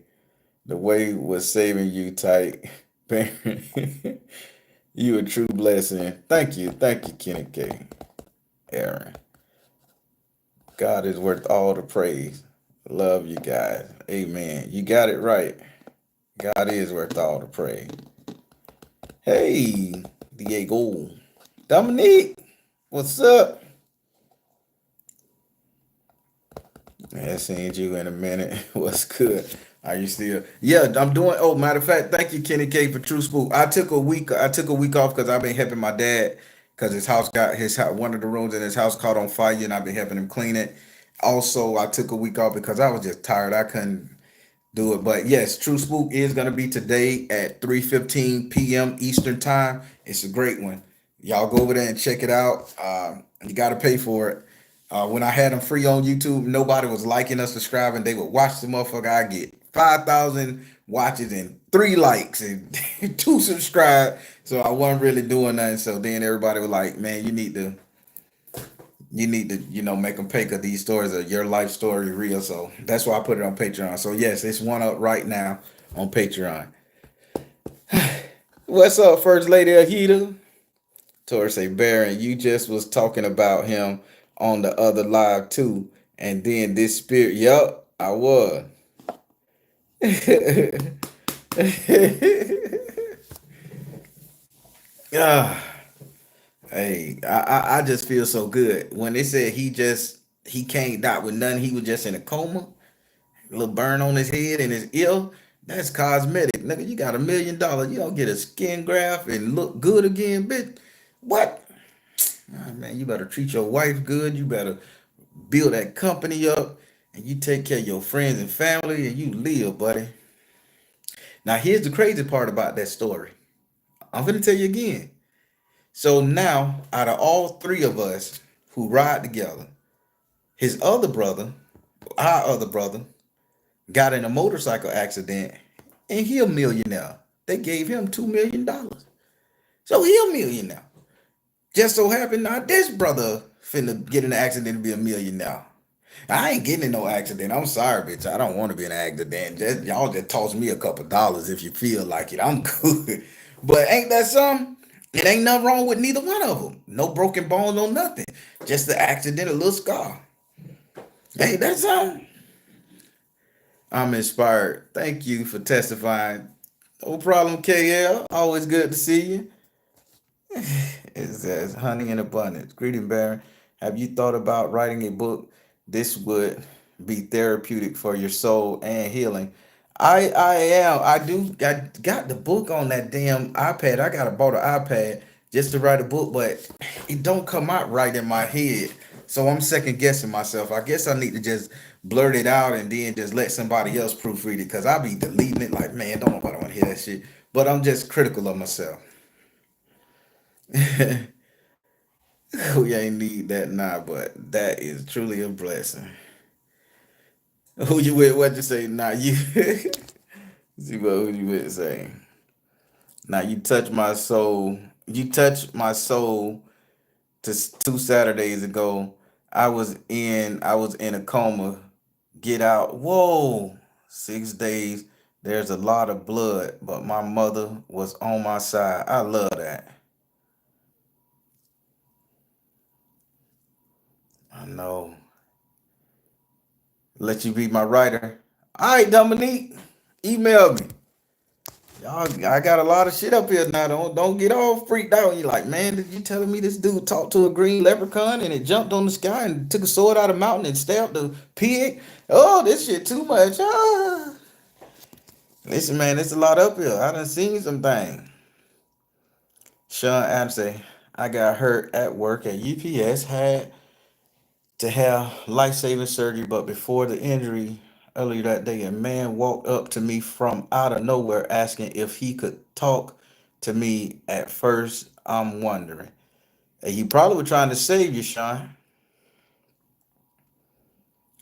Speaker 1: the way was saving you tight. You a true blessing. Thank you, Kenny K. Aaron. God is worth all the praise. Love you guys. Amen. You got it right. God is worth all the praise. Hey, Diego. Dominique, what's up? I seen you in a minute. What's good? Are you still? Yeah, I'm doing. Oh, matter of fact, thank you, Kenny K, for True Spook. I took a week. I took a week off because I've been helping my dad because his house got his one of the rooms in his house caught on fire, and I've been helping him clean it. Also, I took a week off because I was just tired. I couldn't do it. But yes, True Spook is gonna be today at 3:15 p.m. Eastern time. It's a great one. Y'all go over there and check it out. You gotta pay for it. When I had them free on YouTube, nobody was liking us, subscribing. They would watch the motherfucker. I get 5,000 watches and 3 likes and 2 subscribe. So I wasn't really doing nothing. So then everybody was like, "Man, you need to, make them pay because these stories are your life story real." So that's why I put it on Patreon. So yes, it's one up right now on Patreon. What's up, First Lady Ahita? Tori say, Baron, you just was talking about him on the other live too. And then this spirit, yup, I was. Ah, hey, I just feel so good. When they said he can't die with nothing, he was just in a coma. Little burn on his head and his ear. That's cosmetic. Nigga, you got $1 million. You don't get a skin graft and look good again, bitch. What? Ah, man, you better treat your wife good. You better build that company up and you take care of your friends and family and you live, buddy. Now, here's the crazy part about that story. I'm going to tell you again. So now, out of all three of us who ride together, his other brother, our other brother, got in a motorcycle accident and he a millionaire. They gave him $2 million. So he a millionaire. Just so happened now this brother finna get in an accident and be a millionaire. I ain't getting in no accident. I'm sorry, bitch. I don't want to be in an accident. Y'all just toss me a couple dollars if you feel like it. I'm good. But ain't that something? It ain't nothing wrong with neither one of them. No broken bones, no nothing. Just the accident, a little scar. Ain't that something? I'm inspired. Thank you for testifying. No problem, KL. Always good to see you. It says, honey in abundance. Greeting, Baron. Have you thought about writing a book? This would be therapeutic for your soul and healing. I am. I got the book on that damn iPad. I got bought an iPad just to write a book, but it don't come out right in my head. So I'm second guessing myself. I guess I need to just blurt it out and then just let somebody else proofread it because I be deleting it like, man, don't nobody want to hear that shit. But I'm just critical of myself. We ain't need that now, but that is truly a blessing. Who you with? What you say? Nah, you see what who you with say? Now you touch my soul. You touched my soul to 2 Saturdays ago. I was in a coma. Get out. Whoa. 6 days. There's a lot of blood, but my mother was on my side. I love that. I know. Let you be my writer. All right, Dominique. Email me. Y'all, I got a lot of shit up here now. Don't get all freaked out. You like, man, did you telling me this dude talked to a green leprechaun and it jumped on the sky and took a sword out of the mountain and stabbed the pig? Oh, this shit too much. Ah. Listen, man, it's a lot up here. I done seen some things. Sean Adams say, I got hurt at work at UPS, had to have life-saving surgery, but before the injury earlier that day, a man walked up to me from out of nowhere asking if he could talk to me. At first, I'm wondering. And you probably were trying to save you, Sean.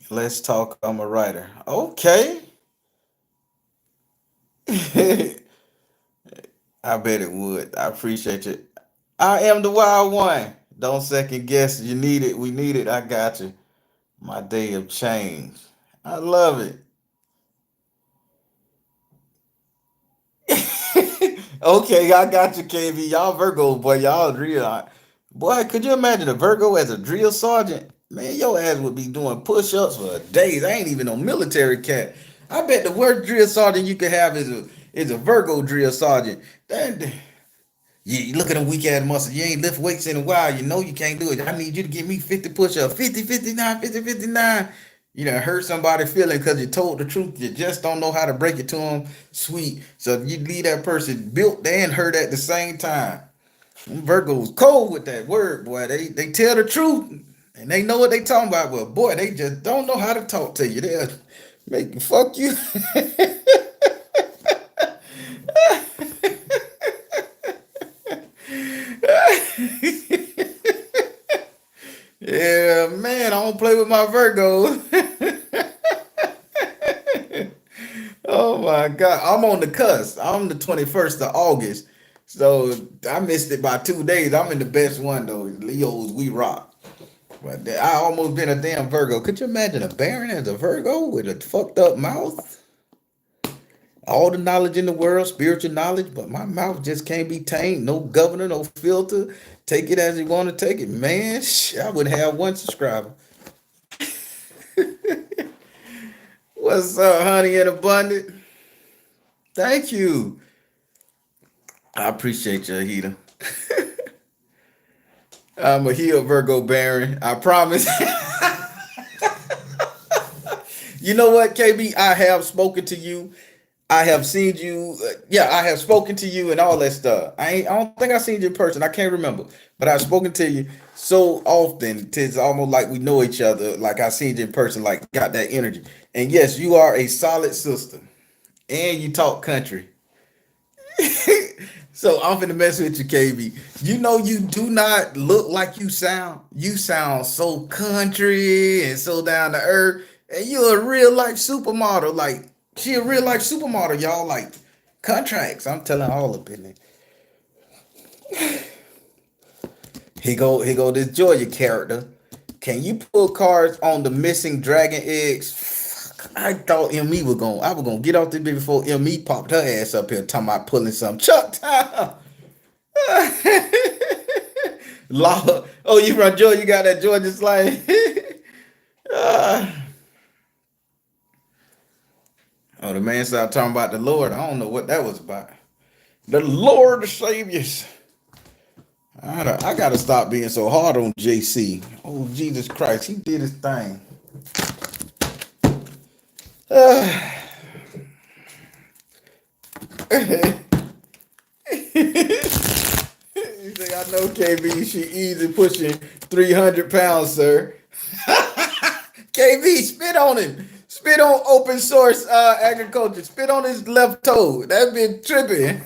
Speaker 1: Let's talk. I'm a writer. Okay. I bet it would. I appreciate you. I am the wild one. Don't second guess. You need it. We need it. I got you. My day of change. I love it. Okay, I got you, KB. Y'all Virgo, boy. Y'all real. Boy, could you imagine a Virgo as a drill sergeant? Man, your ass would be doing push-ups for days. I ain't even no military cat. I bet the worst drill sergeant you could have is a Virgo drill sergeant. That, you look at them weak ass muscles. You ain't lift weights in a while. You know you can't do it. I need you to give me 50 push-ups. 50, 59, 50, 59. You know, hurt somebody feeling because you told the truth. You just don't know how to break it to them. Sweet. So you leave that person built and hurt at the same time. Virgo's cold with that word, boy. They tell the truth and they know what they talking about. But boy, they just don't know how to talk to you. They'll make you fuck you. Yeah, man, I don't play with my Virgos. Oh my God. I'm on the cusp. I'm the 21st of August. So I missed it by 2 days. I'm in the best one though. Leos, we rock. But I almost been a damn Virgo. Could you imagine a Baron as a Virgo with a fucked up mouth? All the knowledge in the world, spiritual knowledge, but my mouth just can't be tamed. No governor, no filter. Take it as you want to take it. Man, I would have one subscriber. What's up, honey and abundant? Thank you. I appreciate you, Ahita. I'm a heel Virgo Baron. I promise. You know what, KB? I have spoken to you. I have seen you. Yeah, I have spoken to you and all that stuff. I don't think I seen you in person. I can't remember, but I've spoken to you so often. It's almost like we know each other. Like I seen you in person. Like got that energy. And yes, you are a solid sister, and you talk country. So I'm finna mess with you, KB. You know you do not look like you sound. You sound so country and so down to earth. And you're a real life supermodel. Like she a real life supermodel, y'all. Like contracts. I'm telling all up in there. Here go this Georgia character. Can you pull cards on the missing dragon eggs? Fuck, I thought I was gonna get off this bit before ME popped her ass up here talking about pulling some Chuck time. Law. Oh, you from Georgia? You got that Georgia slang? Oh, the man started talking about the Lord. I don't know what that was about. The Lord the Saviors. I gotta stop being so hard on JC. Oh, Jesus Christ, he did his thing. Uh, he said, I know KB, she easy pushing 300 pounds, sir. KB, spit on him. Spit on open source agriculture. Spit on his left toe. That been tripping.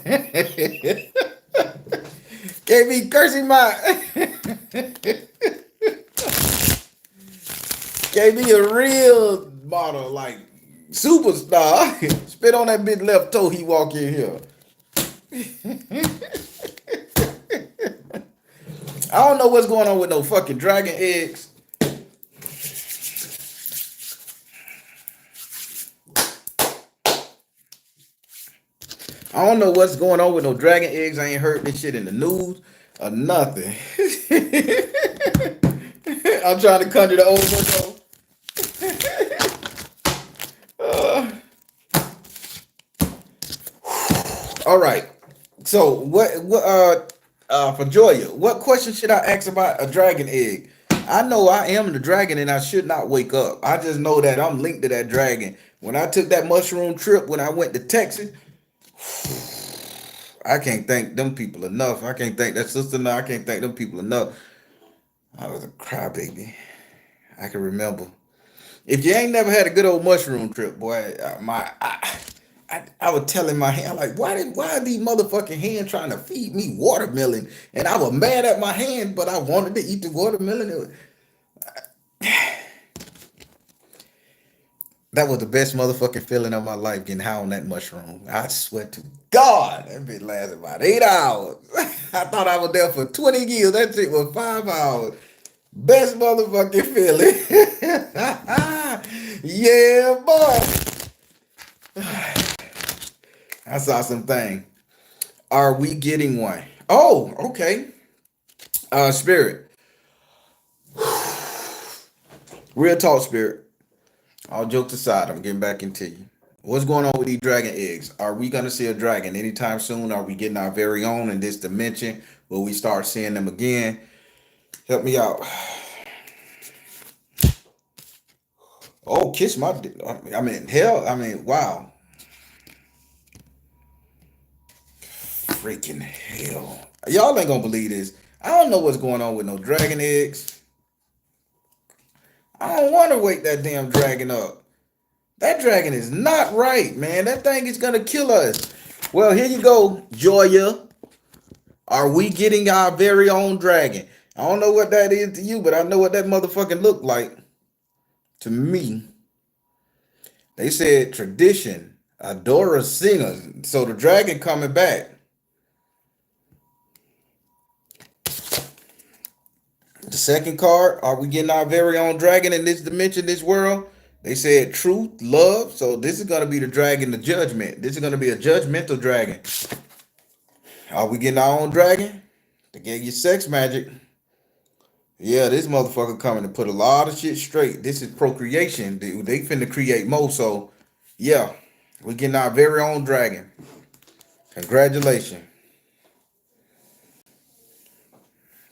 Speaker 1: KB, curse him out. Gave me a real model, like superstar. Spit on that big left toe, he walk in here. I don't know what's going on with no fucking dragon eggs. I don't know what's going on with no dragon eggs. I ain't heard this shit in the news or nothing. I'm trying to conjure the old one though. All right. So what for Joya, what question should I ask about a dragon egg? I know I am the dragon and I should not wake up. I just know that I'm linked to that dragon. When I took that mushroom trip when I went to Texas, I can't thank them people enough. I can't thank that sister enough. I can't thank them people enough. I was a crybaby. I can remember. If you ain't never had a good old mushroom trip, boy, I was telling my hand like, why are these motherfucking hands trying to feed me watermelon? And I was mad at my hand, but I wanted to eat the watermelon. That was the best motherfucking feeling of my life, getting high on that mushroom. I swear to God, that bitch lasted about 8 hours. I thought I was there for 20 years. That shit was 5 hours. Best motherfucking feeling. Yeah, boy. I saw something. Are we getting one? Oh, okay. Spirit. Real talk, Spirit. All jokes aside, I'm getting back into you. What's going on with these dragon eggs? Are we gonna see a dragon anytime soon? Are we getting our very own in this dimension? Will we start seeing them again? Help me out. Oh, kiss my dick. I mean, hell. I mean, wow. Freaking hell. Y'all ain't gonna believe this. I don't know what's going on with no dragon eggs. I don't want to wake that damn dragon up. That dragon is not right, man. That thing is gonna kill us. Well, here you go, Joya. Are we getting our very own dragon? I don't know what that is to you, but I know what that motherfucking look like to me. They said tradition, adora singer. So the dragon coming back. The second card, are we getting our very own dragon in this dimension, this world? They said truth, love. So this is going to be the dragon, the judgment. This is going to be a judgmental dragon. Are we getting our own dragon? They gave you sex magic. Yeah, this motherfucker coming to put a lot of shit straight. This is procreation. They finna create more. So, yeah, we getting our very own dragon. Congratulations.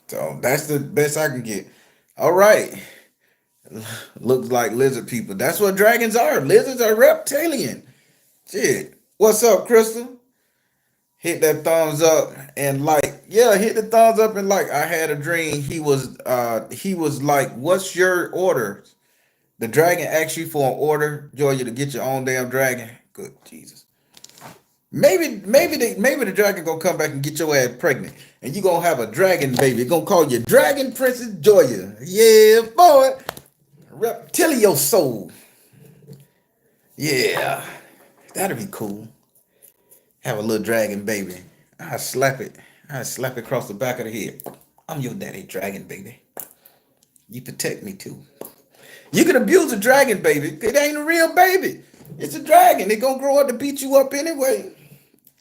Speaker 1: So that's the best I can get. All right. Looks like lizard people. That's what dragons are. Lizards are reptilian. Shit. What's up, Crystal? Hit that thumbs up and like. Yeah, hit the thumbs up and like. I had a dream. He was like, what's your order? The dragon asked you for an order, Georgia, to get your own damn dragon. Good Jesus. Maybe the dragon gonna come back and get your ass pregnant, and you gonna have a dragon baby. Gonna call you Dragon Princess Joya. Yeah, boy. Reptilio soul. Yeah, that'd be cool. Have a little dragon baby. I slap it. I slap it across the back of the head. I'm your daddy, dragon baby. You protect me too. You can abuse a dragon baby. It ain't a real baby. It's a dragon. It gonna grow up to beat you up anyway.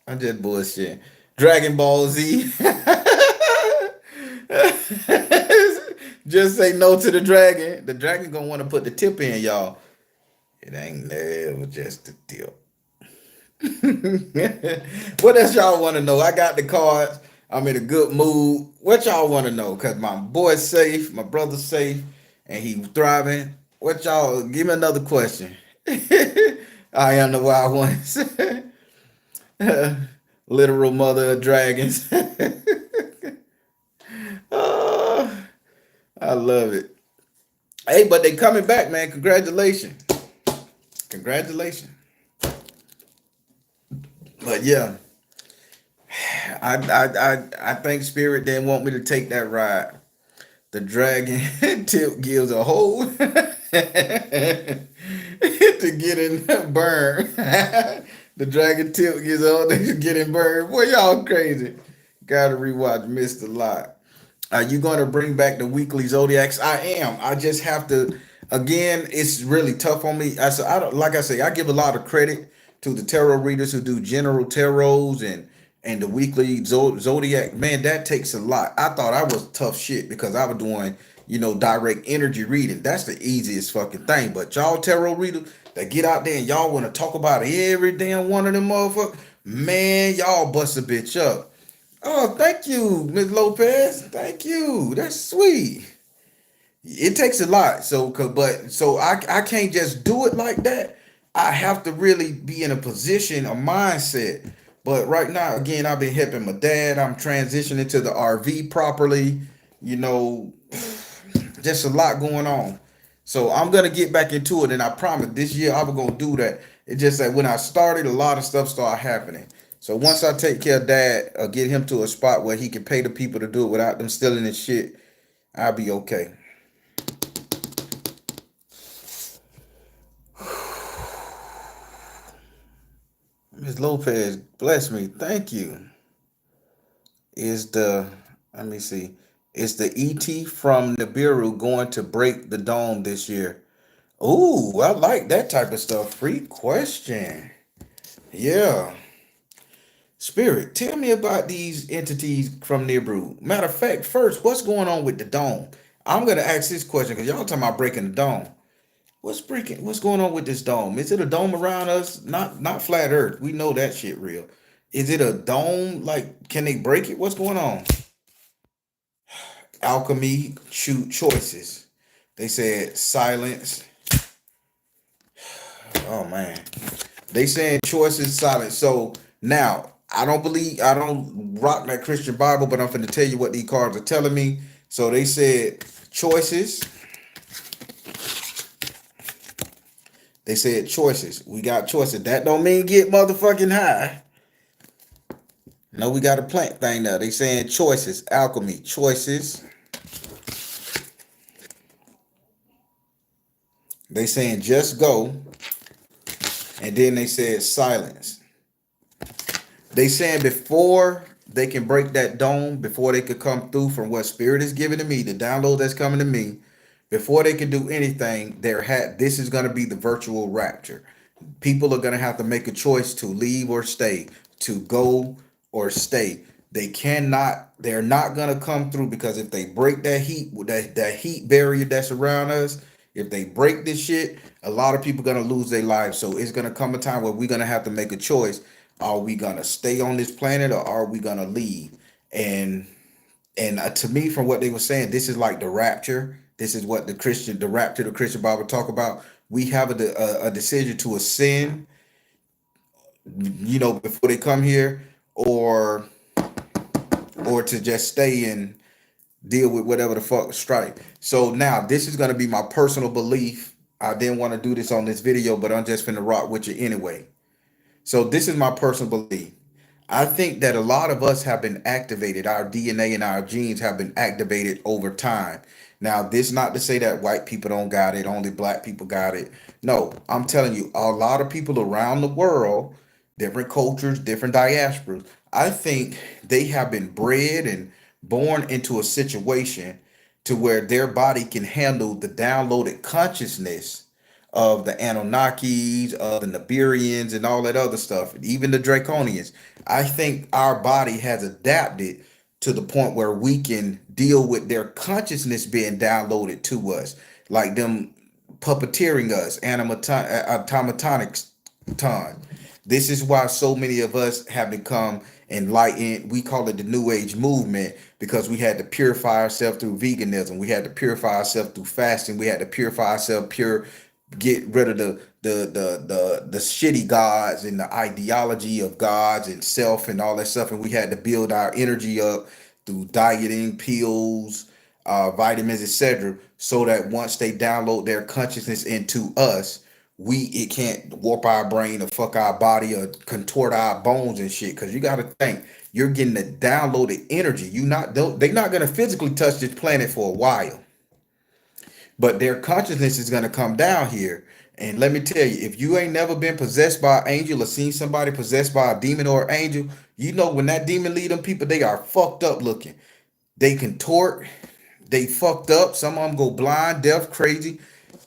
Speaker 1: I'm just bullshit. Dragon Ball Z. Just say no to the dragon. The dragon gonna want to put the tip in, y'all. It ain't never just the tip. What else y'all want to know? I got the cards. I'm in a good mood. What y'all want to know? Cause my boy's safe, my brother's safe, and he thriving. What y'all? Give me another question. I am the wild ones. Literal mother of dragons. Oh, I love it. Hey, but they coming back, man. Congratulations. Congratulations. But yeah, I think Spirit didn't want me to take that ride. The dragon tip gives a whole to get in burned. The dragon tip gives all to get in burned. Boy, y'all crazy. Gotta rewatch Mr. Lot. Are you going to bring back the weekly zodiacs? I am. I just have to. Again, it's really tough on me. I don't like I say. I give a lot of credit to the tarot readers who do general tarots and the weekly zodiac. Man, that takes a lot. I thought I was tough shit because I was doing direct energy reading. That's the easiest fucking thing. But y'all tarot readers that get out there and y'all want to talk about every damn one of them motherfuckers, man, y'all bust a bitch up. Oh, thank you, Ms. Lopez. Thank you. That's sweet. It takes a lot. I can't just do it like that. I have to really be in a position, a mindset. But right now, again, I've been helping my dad. I'm transitioning to the RV properly. You know, just a lot going on. So I'm gonna get back into it, and I promise this year I'm gonna do that. It's just that when I started, a lot of stuff started happening. So once I take care of Dad, get him to a spot where he can pay the people to do it without them stealing his shit, I'll be okay. Miss Lopez, bless me, thank you. Is the Let me see, is the ET from Nibiru going to break the dome this year? Ooh, I like that type of stuff. Free question. Yeah. Spirit, tell me about these entities from Nibiru. Matter of fact, first, what's going on with the dome? I'm gonna ask this question because y'all talking about breaking the dome. What's breaking? What's going on with this dome? Is it a dome around us? Not flat Earth. We know that shit real. Is it a dome? Like, can they break it? What's going on? Alchemy, shoot choices. They said silence. Oh man. They saying choices silence. So now I don't rock that Christian Bible, but I'm finna tell you what these cards are telling me. So they said choices. They said choices. We got choices. That don't mean get motherfucking high. No, we got a plant thing now. They saying choices, alchemy, choices. They saying just go, and then they said silence. They saying before they can break that dome, before they could come through from what spirit is giving to me, the download that's coming to me, before they can do anything, this is gonna be the virtual rapture. People are gonna have to make a choice to leave or stay, to go or stay. They're not gonna come through because if they break that heat barrier that's around us, if they break this shit, a lot of people gonna lose their lives. So it's gonna come a time where we're gonna have to make a choice. Are we gonna stay on this planet or are we gonna leave? And to me, from what they were saying, this is like the rapture. This is what the rapture, the Christian Bible talk about. We have a decision to ascend, before they come here, or to just stay and deal with whatever the fuck strike. So now this is gonna be my personal belief. I didn't want to do this on this video, but I'm just finna rock with you anyway. So this is my personal belief. I think that a lot of us have been activated. Our DNA and our genes have been activated over time. Now, this not to say that white people don't got it, only black people got it. No, I'm telling you, a lot of people around the world, different cultures, different diasporas, I think they have been bred and born into a situation to where their body can handle the downloaded consciousness of the Anunnakis, of the Nibirians, and all that other stuff, even the Draconians. I think our body has adapted to the point where we can deal with their consciousness being downloaded to us, like them puppeteering us, automatonics time. This is why so many of us have become enlightened. We call it the New Age movement because we had to purify ourselves through veganism. We had to purify ourselves through fasting. We had to purify ourselves get rid of the shitty gods and the ideology of gods and self and all that stuff. And we had to build our energy up through dieting, pills, vitamins, etc. So that once they download their consciousness into us, it can't warp our brain or fuck our body or contort our bones and shit. Cause you gotta think you're getting the downloaded energy. They're not gonna physically touch this planet for a while, but their consciousness is gonna come down here. And let me tell you, if you ain't never been possessed by an angel or seen somebody possessed by a demon or angel, you know when that demon lead them people, they are fucked up looking. They contort, they fucked up. Some of them go blind, deaf, crazy,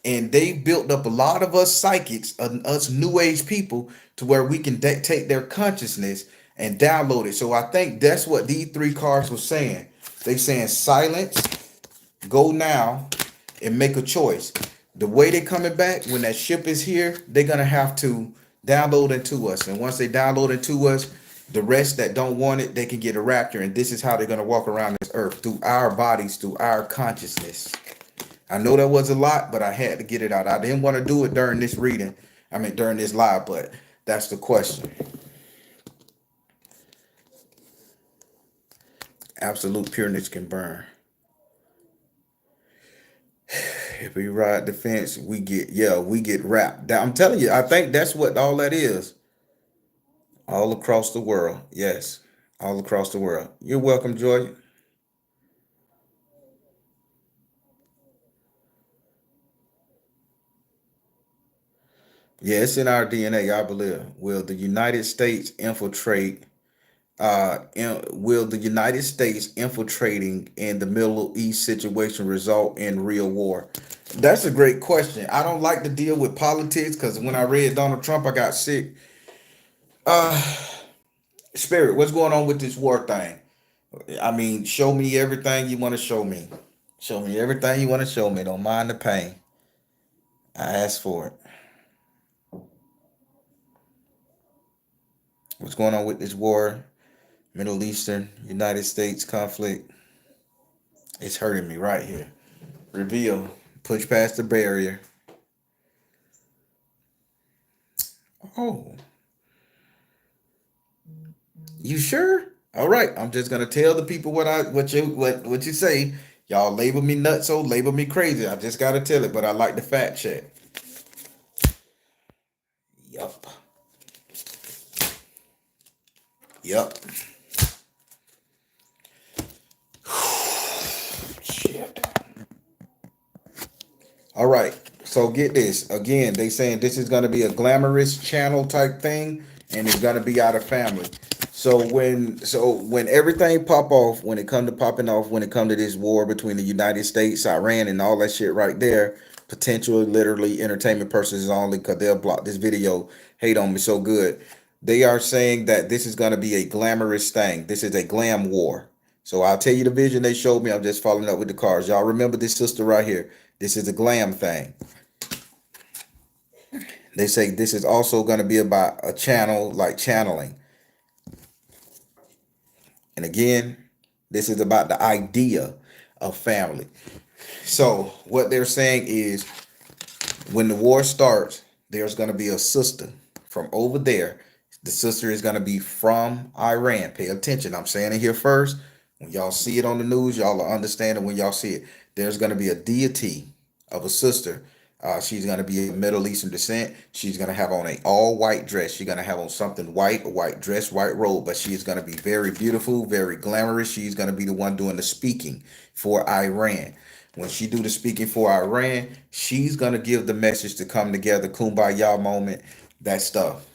Speaker 1: and they built up a lot of us psychics, us new age people, to where we can take their consciousness and download it. So I think that's what these three cards were saying. They saying silence, go now, and make a choice. The way they coming back when that ship is here, they're gonna have to download into us, and once they download into us, the rest that don't want it, they can get a rapture, and this is how they're gonna walk around this earth through our bodies, through our consciousness. I know that was a lot, but I had to get it out. I didn't want to do it during this reading. I mean, during this live, but that's the question. Absolute pureness can burn. If we ride the fence, we get wrapped. I'm telling you, I think that's what all that is. All across the world. Yes. All across the world. You're welcome, Joy. Yeah, it's in our DNA, I believe. Will the United States infiltrate will the United States infiltrating in the Middle East situation result in real war? That's a great question. I don't like to deal with politics because when I read Donald Trump, I got sick. Spirit, what's going on with this war thing? I mean, show me everything you want to show me. Show me everything you want to show me. Don't mind the pain. I asked for it. What's going on with this war? Middle Eastern, United States conflict. It's hurting me right here. Reveal. Push past the barrier. Oh, you sure? All right. I'm just gonna tell the people what you say. Y'all label me nuts, so label me crazy. I just gotta tell it, but I like the fact check. Yup. Yup. Shit. All right. So get this. Again, they saying this is gonna be a glamorous channel type thing, and it's gonna be out of family. So when everything pop off, when it come to popping off, when it come to this war between the United States, Iran, and all that shit right there, potential literally entertainment purposes only, because they'll block this video, hate on me so good. They are saying that this is gonna be a glamorous thing. This is a glam war. So I'll tell you the vision they showed me. I'm just following up with the cards. Y'all remember this sister right here. This is a glam thing. They say this is also going to be about a channel, like channeling. And again, this is about the idea of family. So what they're saying is when the war starts, there's going to be a sister from over there. The sister is going to be from Iran. Pay attention. I'm saying it here first. When y'all see it on the news, y'all will understand it when y'all see it. There's going to be a deity of a sister. She's going to be of Middle Eastern descent. She's going to have on a all white dress. She's going to have on something white, a white dress, white robe, but she is going to be very beautiful, very glamorous. She's going to be the one doing the speaking for Iran. When she do the speaking for Iran, she's going to give the message to come together, kumbaya moment, that stuff.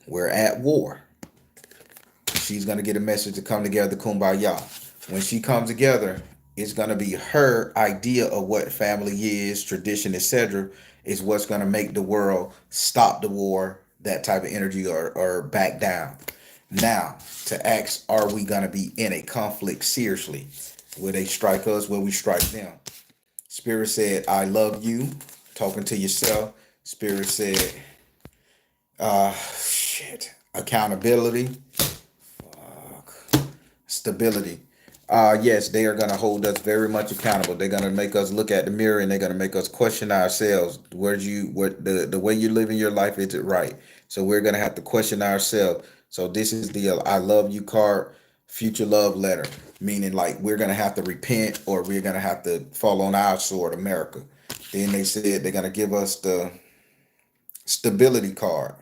Speaker 1: We're at war. She's going to get a message to come together, kumbaya. When she comes together, it's going to be her idea of what family is, tradition, etc. is what's going to make the world stop the war, that type of energy, or back down. Now, to ask, are we going to be in a conflict seriously? Will they strike us? Will we strike them? Spirit said, I love you. Talking to yourself. Spirit said, shit. Accountability. Stability. Yes, they are going to hold us very much accountable. They're going to make us look at the mirror, and they're going to make us question ourselves. What the way you live in your life, is it right? So we're going to have to question ourselves. So this is the I love you card, future love letter, meaning like we're going to have to repent, or we're going to have to fall on our sword, America. Then they said they're going to give us Stability card.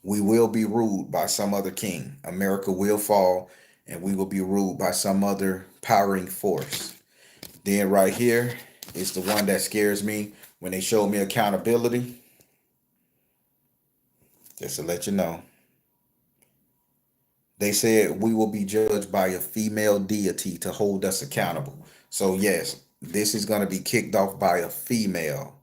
Speaker 1: We will be ruled by some other king. America will fall and we will be ruled by some other powering force. Then right here is the one that scares me when they show me accountability. Just to let you know. They said we will be judged by a female deity to hold us accountable. So yes, this is going to be kicked off by a female,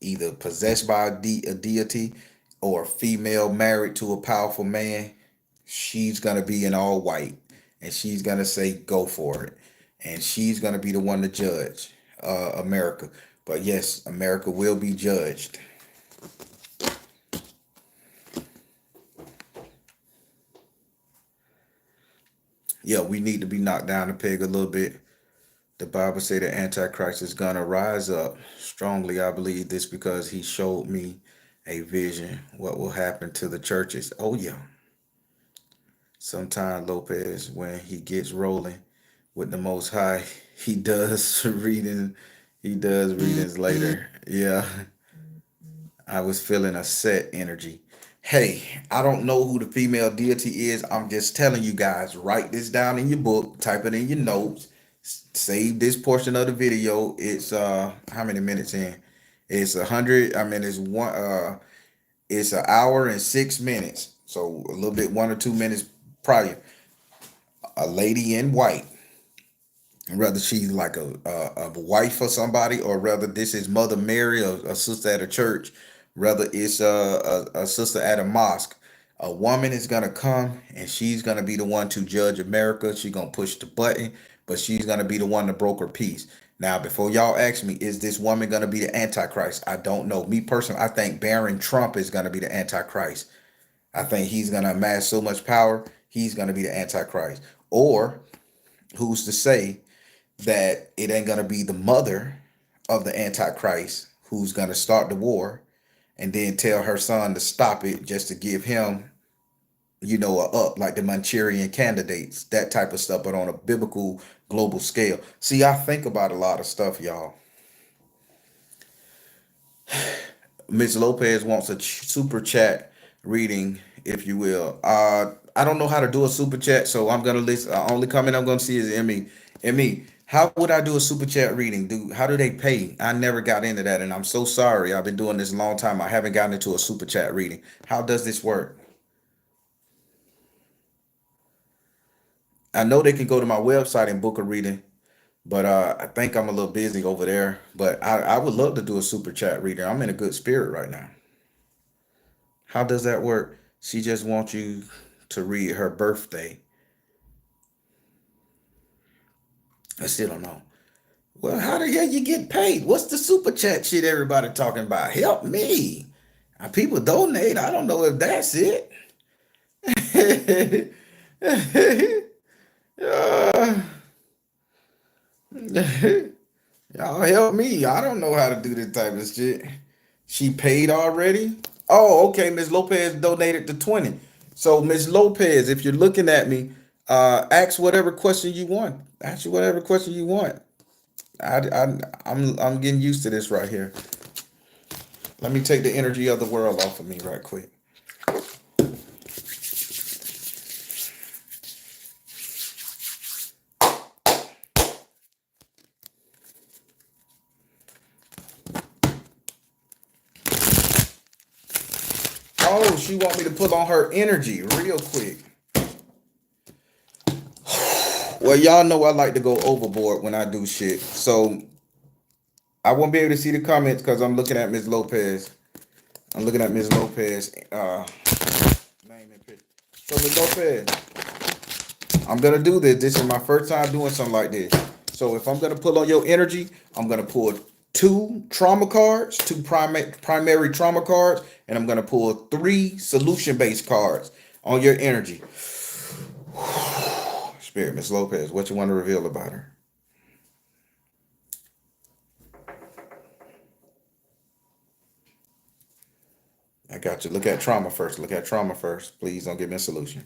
Speaker 1: either possessed by a deity or a female married to a powerful man. She's going to be in all white and she's going to say, go for it. And she's going to be the one to judge America. But yes, America will be judged. Yeah, we need to be knocked down a peg a little bit. The Bible say the Antichrist is gonna rise up strongly. I believe this because he showed me a vision. What will happen to the churches? Oh yeah. Sometime Lopez, when he gets rolling with the Most High, he does reading. He does readings later. Yeah, I was feeling a set energy. Hey, I don't know who the female deity is. I'm just telling you guys, write this down in your book, type it in your notes, save this portion of the video. It's how many minutes in? It's 100. I mean, it's an hour and 6 minutes. So a little bit 1 or 2 minutes prior. A lady in white, whether she's like a wife or somebody, or whether this is Mother Mary or a sister at a church, whether it's a sister at a mosque. A woman is gonna come and she's gonna be the one to judge America. She's gonna push the button, but she's gonna be the one to broker peace. Now, before y'all ask me, is this woman gonna be the Antichrist? I don't know. Me personally, I think Baron Trump is gonna be the Antichrist. I think he's gonna amass so much power, he's gonna be the Antichrist. Or who's to say that it ain't gonna be the mother of the Antichrist who's gonna start the war and then tell her son to stop it just to give him, a up like the Manchurian candidates, that type of stuff, but on a biblical global scale. See, I think about a lot of stuff, y'all. Ms. Lopez wants a super chat reading, if you will. I don't know how to do a super chat, so I'm gonna list. Only comment I'm gonna see is Emmy. Emmy, how would I do a super chat reading? How do they pay? I never got into that, and I'm so sorry. I've been doing this a long time. I haven't gotten into a super chat reading. How does this work? I know they can go to my website and book a reading, but I think I'm a little busy over there. But I would love to do a super chat reading. I'm in a good spirit right now. How does that work? She just wants you to read her birthday. I still don't know. Well, how the hell you get paid? What's the super chat shit everybody talking about? Help me. People donate. I don't know if that's it. Uh, y'all help me. I don't know how to do this type of shit. She paid already? Oh, okay. Ms. Lopez donated to 20. So, Ms. Lopez, if you're looking at me, ask whatever question you want. Ask you whatever question you want. I'm getting used to this right here. Let me take the energy of the world off of me right quick. Oh, she want me to pull on her energy real quick. Well, y'all know I like to go overboard when I do shit. So I won't be able to see the comments because I'm looking at Ms. Lopez. I'm looking at Ms. Lopez name and picture. So Ms. Lopez, I'm gonna do this. This is my first time doing something like this. So if I'm gonna pull on your energy, I'm gonna pull two trauma cards, two primary trauma cards, and I'm gonna pull three solution-based cards on your energy. Spirit, Miss Lopez, what you want to reveal about her? I got you. Look at trauma first. Look at trauma first. Please don't give me a solution.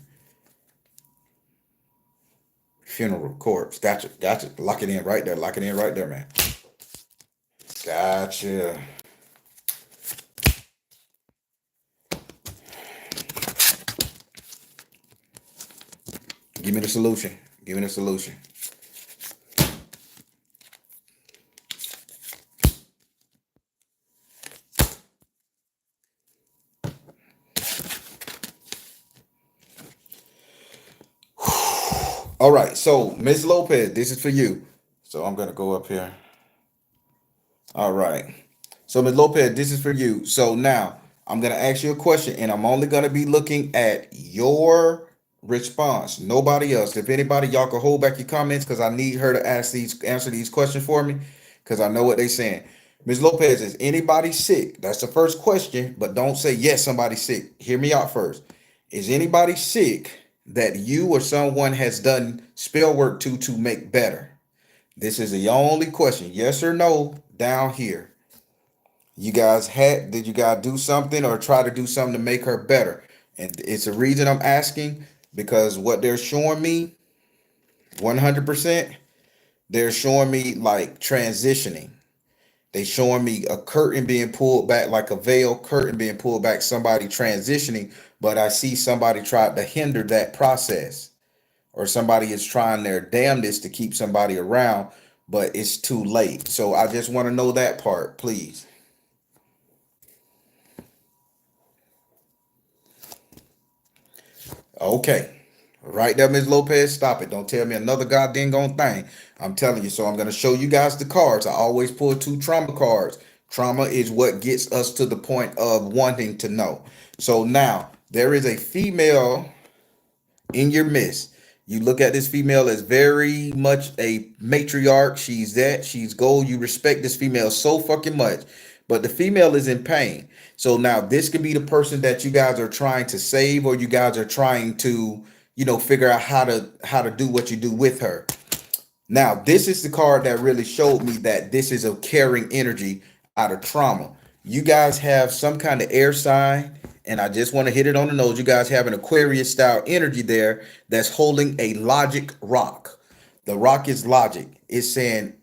Speaker 1: Funeral corpse. Gotcha. Gotcha. Lock it in right there. Lock it in right there, man. Gotcha. Give me the solution. Give me the solution. All right. So, Miss Lopez, this is for you. So I'm gonna go up here. All right. So, Ms. Lopez, this is for you. So now I'm gonna ask you a question, and I'm only gonna be looking at your response, nobody else. If anybody, y'all can hold back your comments because I need her to answer these questions for me, because I know what they're saying. Ms. Lopez, is anybody sick? That's the first question, but don't say yes, somebody's sick. Hear me out first. Is anybody sick that you or someone has done spell work to make better? This is the only question. Yes or no down here. Did you guys do something or try to do something to make her better? And it's a reason I'm asking because what they're showing me 100%, they're showing me like transitioning. They showing me a curtain being pulled back, like a veil curtain being pulled back, somebody transitioning, but I see somebody tried to hinder that process, or somebody is trying their damnedest to keep somebody around, but it's too late. So I just want to know that part, please. Okay. Right there, Ms. Lopez, stop it. Don't tell me another goddamn on thing. I'm telling you. So I'm going to show you guys the cards. I always pull two trauma cards. Trauma is what gets us to the point of wanting to know. So now there is a female in your midst. You look at this female as very much a matriarch. She's gold. You respect this female so fucking much. But the female is in pain. So now this could be the person that you guys are trying to save, or you guys are trying to, figure out how to do what you do with her. Now, this is the card that really showed me that this is a caring energy out of trauma. You guys have some kind of air sign, and I just want to hit it on the nose. You guys have an Aquarius style energy there that's holding a logic rock. The rock is logic. It's saying,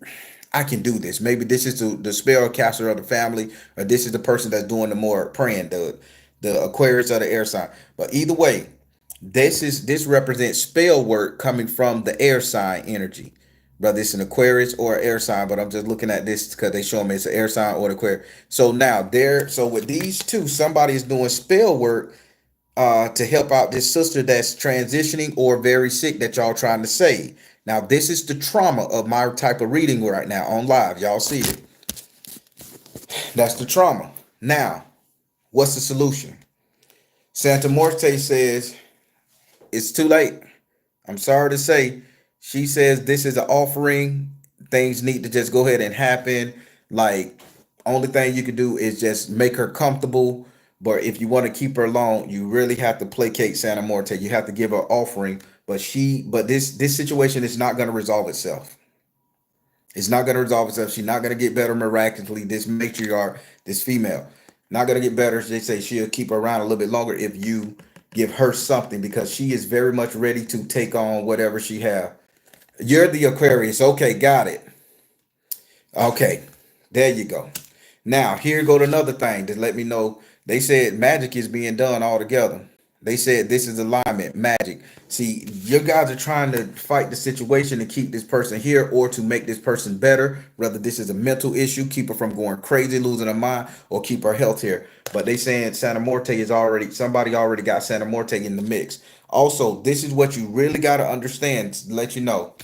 Speaker 1: I can do this. Maybe this is the spell caster of the family, or this is the person that's doing the more praying, the Aquarius of the air sign. But either way, this represents spell work coming from the air sign energy, whether it's an Aquarius or an air sign. But I'm just looking at this because they show me it's an air sign or an Aquarius. So now so with these two, somebody is doing spell work to help out this sister that's transitioning or very sick that y'all trying to save. Now this is the trauma of my type of reading right now on live. Y'all see it. That's the trauma. Now, what's the solution? Santa Morte says it's too late. I'm sorry to say. She says this is an offering. Things need to just go ahead and happen. Like, only thing you can do is just make her comfortable. But if you want to keep her alone, you really have to placate Santa Morte. You have to give her offering. But this situation is not going to resolve itself. It's not going to resolve itself. She's not going to get better miraculously. This matriarch, this female, not going to get better. They say she'll keep her around a little bit longer if you give her something, because she is very much ready to take on whatever she have. You're the Aquarius. Okay, got it. Okay, there you go. Now, here go to another thing to let me know. They said magic is being done all together. They said this is alignment, magic. See, you guys are trying to fight the situation to keep this person here or to make this person better. Whether this is a mental issue, keep her from going crazy, losing her mind, or keep her health here. But they saying Santa Morte is somebody already got Santa Morte in the mix. Also, this is what you really got to understand to let you know.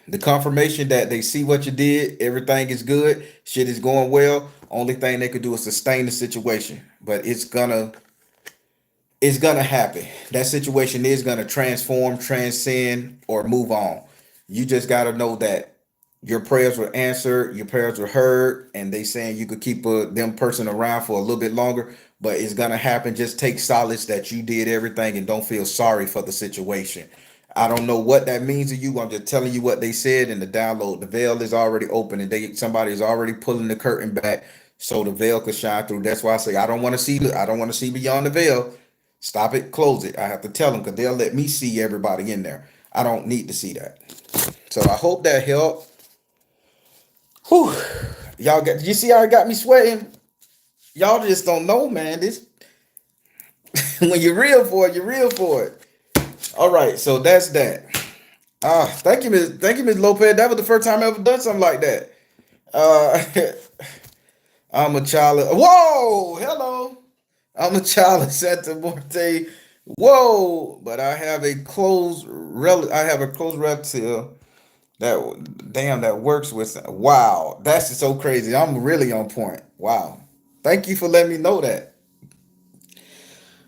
Speaker 1: The confirmation that they see what you did, everything is good, shit is going well. Only thing they could do is sustain the situation. But it's gonna happen. That situation is gonna transform, transcend, or move on. You just gotta know that your prayers were answered, your prayers were heard, and they saying you could keep them person around for a little bit longer, but it's gonna happen. Just take solace that you did everything and don't feel sorry for the situation. I don't know what that means to you. I'm just telling you what they said in the download. The veil is already open, and somebody is already pulling the curtain back so the veil could shine through. That's why I say I don't want to see beyond the veil. Stop it, close it. I have to tell them because they'll let me see everybody in there. I don't need to see that. So I hope that helped. Whew. You see how it got me sweating? Y'all just don't know, man. This when you're real for it, you're real for it. All right, so that's that. Thank you, Miss Lopez. That was the first time I ever done something like that. Uh, I'm a child of, whoa, hello. I'm a child of Santa Morte. Whoa, but I have a close relative that works with. Wow, that's so crazy. I'm really on point. Wow, thank you for letting me know that.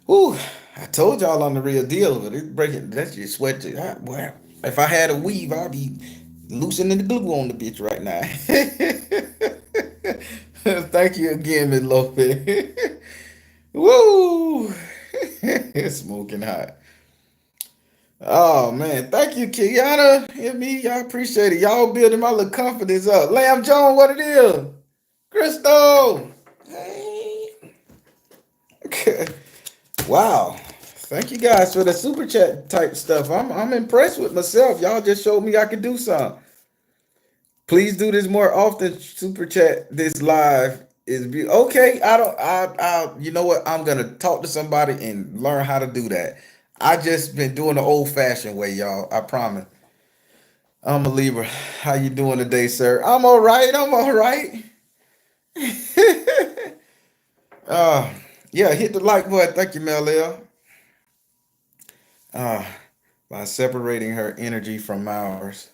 Speaker 1: Whew, I told y'all I'm the real deal, but it's breaking. That's just sweat. Wow. If I had a weave, I'd be loosening the glue on the bitch right now. Thank you again, Miss Lopez. Woo! It's smoking hot. Oh man, thank you, Kiana. Hear me, I appreciate it. Y'all building my little confidence up. Lamb John, what it is? Crystal. Hey. Wow. Thank you guys for the super chat type stuff. I'm impressed with myself. Y'all just showed me I could do something. Please do this more often. Super chat this live is okay. I you know what? I'm gonna talk to somebody and learn how to do that. I just been doing the old fashioned way, y'all. I promise. I'm a Libra. How you doing today, sir? I'm all right. I'm all right. Uh, yeah, hit the like button. Thank you, Mel L. Uh, by separating her energy from ours.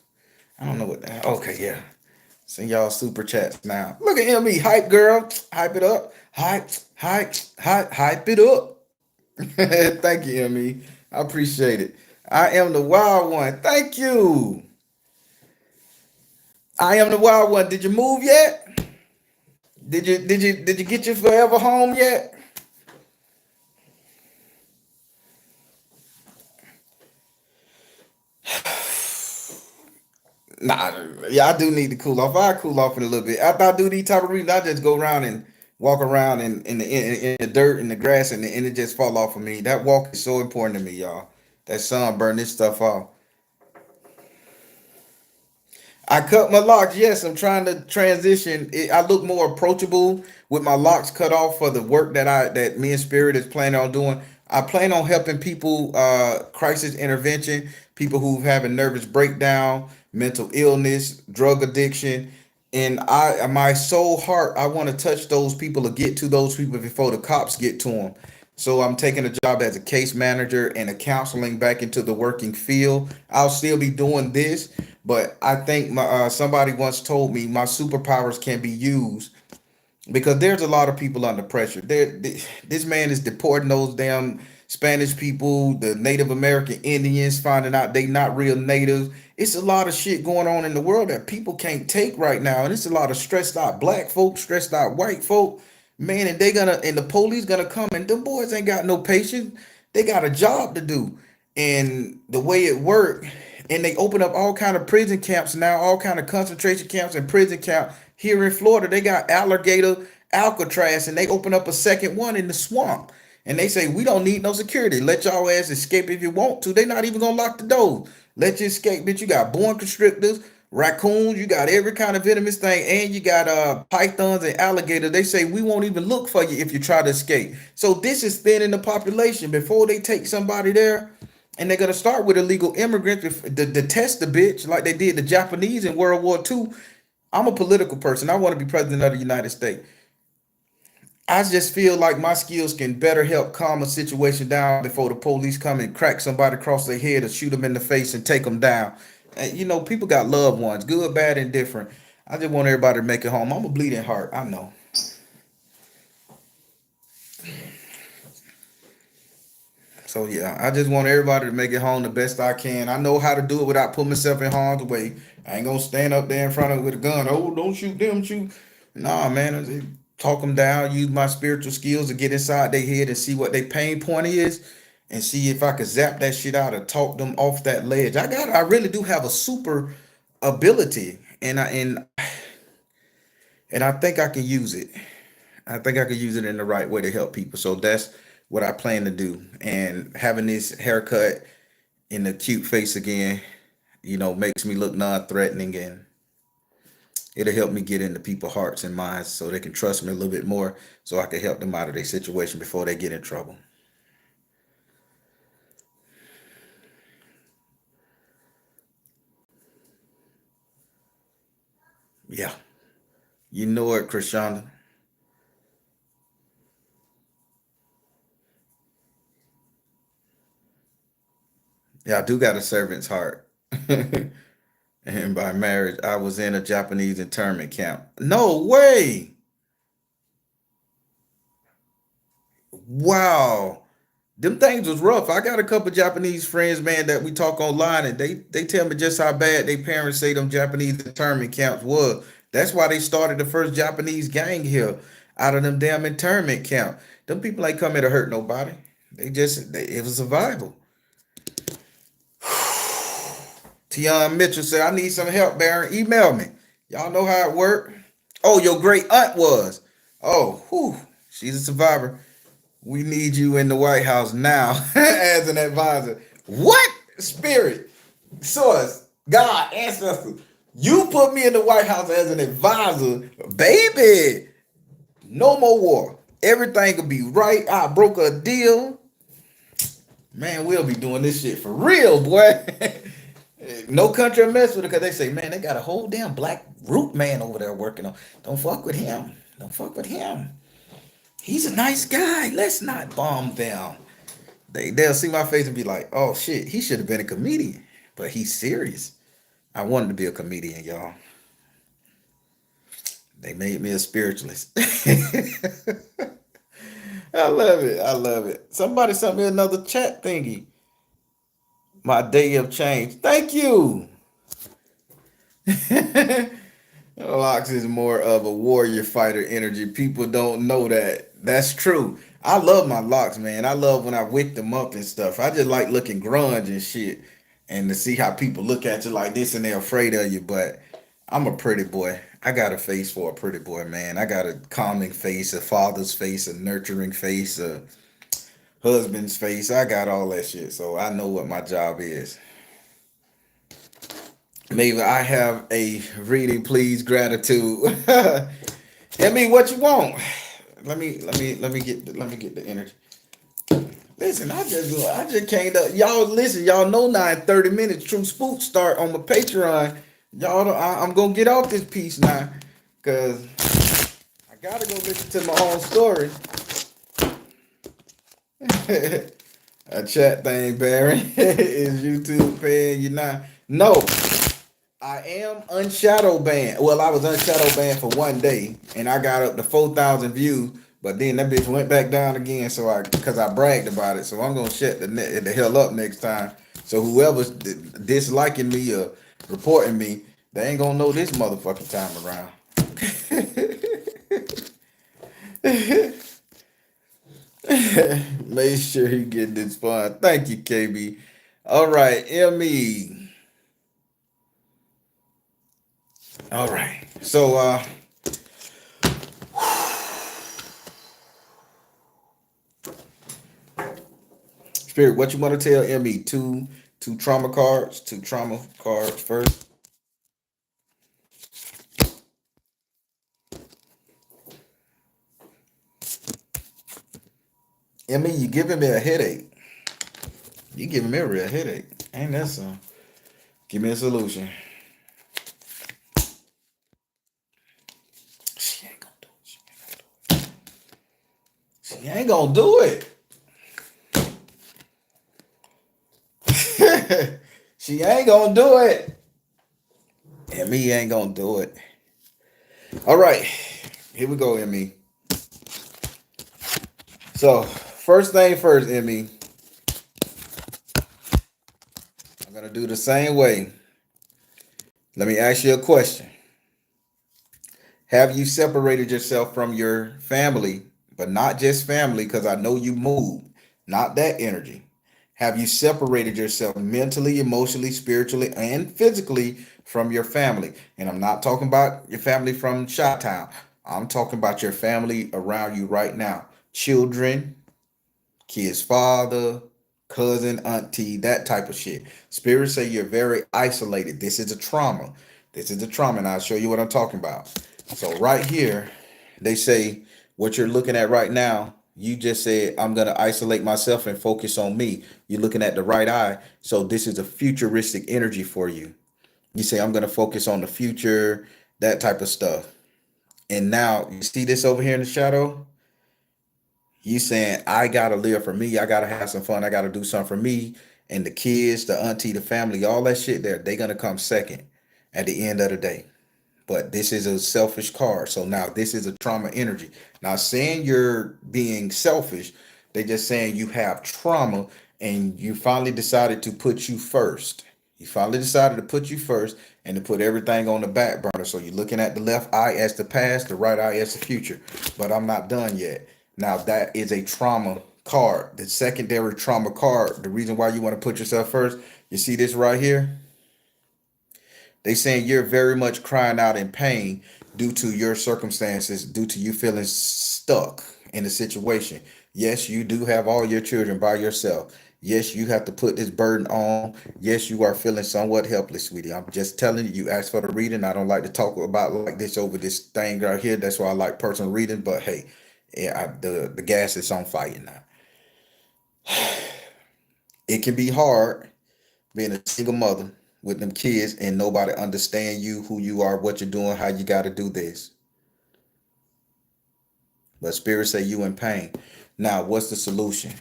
Speaker 1: I don't know what that. Okay, yeah. Send y'all super chats now. Look at me, hype girl. Hype it up. Hype it up. Thank you, Emmy. I appreciate it. I am the wild one. Thank you. I am the wild one. Did you move yet? Did you get your forever home yet? Nah, yeah, I do need to cool off. I cool off in a little bit. After I do these type of readings, I just go around and walk around in the dirt and the grass and it just fall off of me. That walk is so important to me, y'all. That sun burn this stuff off. I cut my locks. Yes, I'm trying to transition. I look more approachable with my locks cut off for the work that me and Spirit is planning on doing. I plan on helping people, crisis intervention, people who have a nervous breakdown, mental illness, drug addiction, and my soul heart, I want to touch those people or get to those people before the cops get to them. So I'm taking a job as a case manager and a counseling back into the working field. I'll still be doing this, but I think somebody once told me my superpowers can be used because there's a lot of people under pressure. This man is deporting those damn Spanish people, the Native American Indians, finding out they not real natives. It's a lot of shit going on in the world that people can't take right now, and it's a lot of stressed out black folk, stressed out white folk, man. And the police gonna come, and them boys ain't got no patience. They got a job to do, and the way it work, and they open up all kind of prison camps now, all kind of concentration camps and prison camp here in Florida. They got alligator Alcatraz, and they open up a second one in the swamp. And they say we don't need no security. Let y'all ass escape if you want to. They not even gonna lock the doors. Let you escape, bitch. You got born constrictors, raccoons. You got every kind of venomous thing, and you got pythons and alligators. They say we won't even look for you if you try to escape. So this is thinning the population before they take somebody there. And they're gonna start with illegal immigrants to test the bitch like they did the Japanese in World War II. I'm a political person. I want to be president of the United States. I just feel like my skills can better help calm a situation down before the police come and crack somebody across their head or shoot them in the face and take them down. And, people got loved ones, good, bad, and different. I just want everybody to make it home. I'm a bleeding heart. I know. So yeah, I just want everybody to make it home the best I can. I know how to do it without putting myself in harm's way. I ain't gonna stand up there in front of it with a gun. Oh, don't shoot them, shoot. Nah, man, talk them down. Use my spiritual skills to get inside their head and see what their pain point is, and see if I could zap that shit out or talk them off that ledge. I really do have a super ability, and I think I can use it. I think I could use it in the right way to help people. So that's what I plan to do. And having this haircut in the cute face again, makes me look non-threatening, and it'll help me get into people's hearts and minds so they can trust me a little bit more so I can help them out of their situation before they get in trouble. Yeah, you know it, Krishanda. Yeah, I do got a servant's heart. And by marriage, I was in a Japanese internment camp. No way. Wow. Them things was rough. I got a couple Japanese friends, man, that we talk online, and they tell me just how bad their parents say them Japanese internment camps was. That's why they started the first Japanese gang here out of them damn internment camp. Them people ain't come here to hurt nobody. It was survival. Tion Mitchell said, I need some help, Baron. Email me. Y'all know how it worked. Oh, your great aunt was. Oh, whew, she's a survivor. We need you in the White House now as an advisor. What? Spirit, source, God, ancestor. You put me in the White House as an advisor, baby. No more war. Everything will be right. I broke a deal. Man, we'll be doing this shit for real, boy. No country will mess with it because they say, man, they got a whole damn black root man over there working on. Don't fuck with him. Don't fuck with him. He's a nice guy. Let's not bomb them. They'll see my face and be like, oh shit, he should have been a comedian. But he's serious. I wanted to be a comedian, y'all. They made me a spiritualist. I love it. I love it. Somebody sent me another chat thingy. My day of change. Thank you. Locks is more of a warrior fighter energy. People don't know that. That's true. I love my locks, man. I love when I wick them up and stuff. I just like looking grunge and shit. And to see how people look at you like this and they're afraid of you. But I'm a pretty boy. I got a face for a pretty boy, man. I got a calming face, a father's face, a nurturing face, a husband's face. I got all that shit. So I know what my job is. Maybe I have a reading, please, gratitude. I mean, what you want? Let me get the energy. Listen, I just came up. Y'all listen, y'all know now in 30 minutes, True Spook start on my Patreon. I'm gonna get off this piece now. Cause I gotta go listen to my own story. A chat thing, Barry. Is YouTube paying you now? No. I am unshadow banned. Well, I was unshadow banned for 1 day, and I got up to 4,000 views. But then that bitch went back down again. So because I bragged about it. So I'm gonna shut the hell up next time. So whoever's disliking me or reporting me, they ain't gonna know this motherfucking time around. Make sure you get this fun. Thank you, KB. All right, Me. All right. So Spirit, what you want to tell Me? Two trauma cards, two trauma cards first. Me, you giving me a headache. You giving me a real headache. Ain't that some? Give me a solution. She ain't gonna do it. She ain't gonna do it. She ain't gonna do it. Me ain't gonna do it. All right. Here we go, Me. So, first thing first, Me. I'm gonna do the same way. Let me ask you a question. Have you separated yourself from your family, but not just family, because I know you moved, not that energy. Have you separated yourself mentally, emotionally, spiritually, and physically from your family? And I'm not talking about your family from Chi-Town. I'm talking about your family around you right now. Children, kid's father, cousin, auntie, that type of shit. Spirits say you're very isolated. This is a trauma. This is a trauma, and I'll show you what I'm talking about. So right here, they say what you're looking at right now. You just said, I'm going to isolate myself and focus on me. You're looking at the right eye. So this is a futuristic energy for you. You say, I'm going to focus on the future that type of stuff. And now you see this over here in the shadow. You saying I gotta live for me. I gotta have some fun. I gotta do something for me and the kids, the auntie, the family, all that shit. There, they gonna come second at the end of the day. But this is a selfish card. So now this is a trauma energy. Not saying you're being selfish. They just saying you have trauma and you finally decided to put you first. You finally decided to put you first and to put everything on the back burner. So you're looking at the left eye as the past, the right eye as the future. But I'm not done yet. Now that is a trauma card. The secondary trauma card. The reason why you want to put yourself first, you see this right here? They saying you're very much crying out in pain due to your circumstances, due to you feeling stuck in a situation. Yes, you do have all your children by yourself. Yes, you have to put this burden on. Yes, you are feeling somewhat helpless, sweetie. I'm just telling you, you asked for the reading. I don't like to talk about like this over this thing right here. That's why I like personal reading. But hey, yeah, the gas is on fire now. It can be hard being a single mother with them kids and nobody understand you, who you are, what you're doing, how you got to do this. But spirit say you in pain. Now, what's the solution?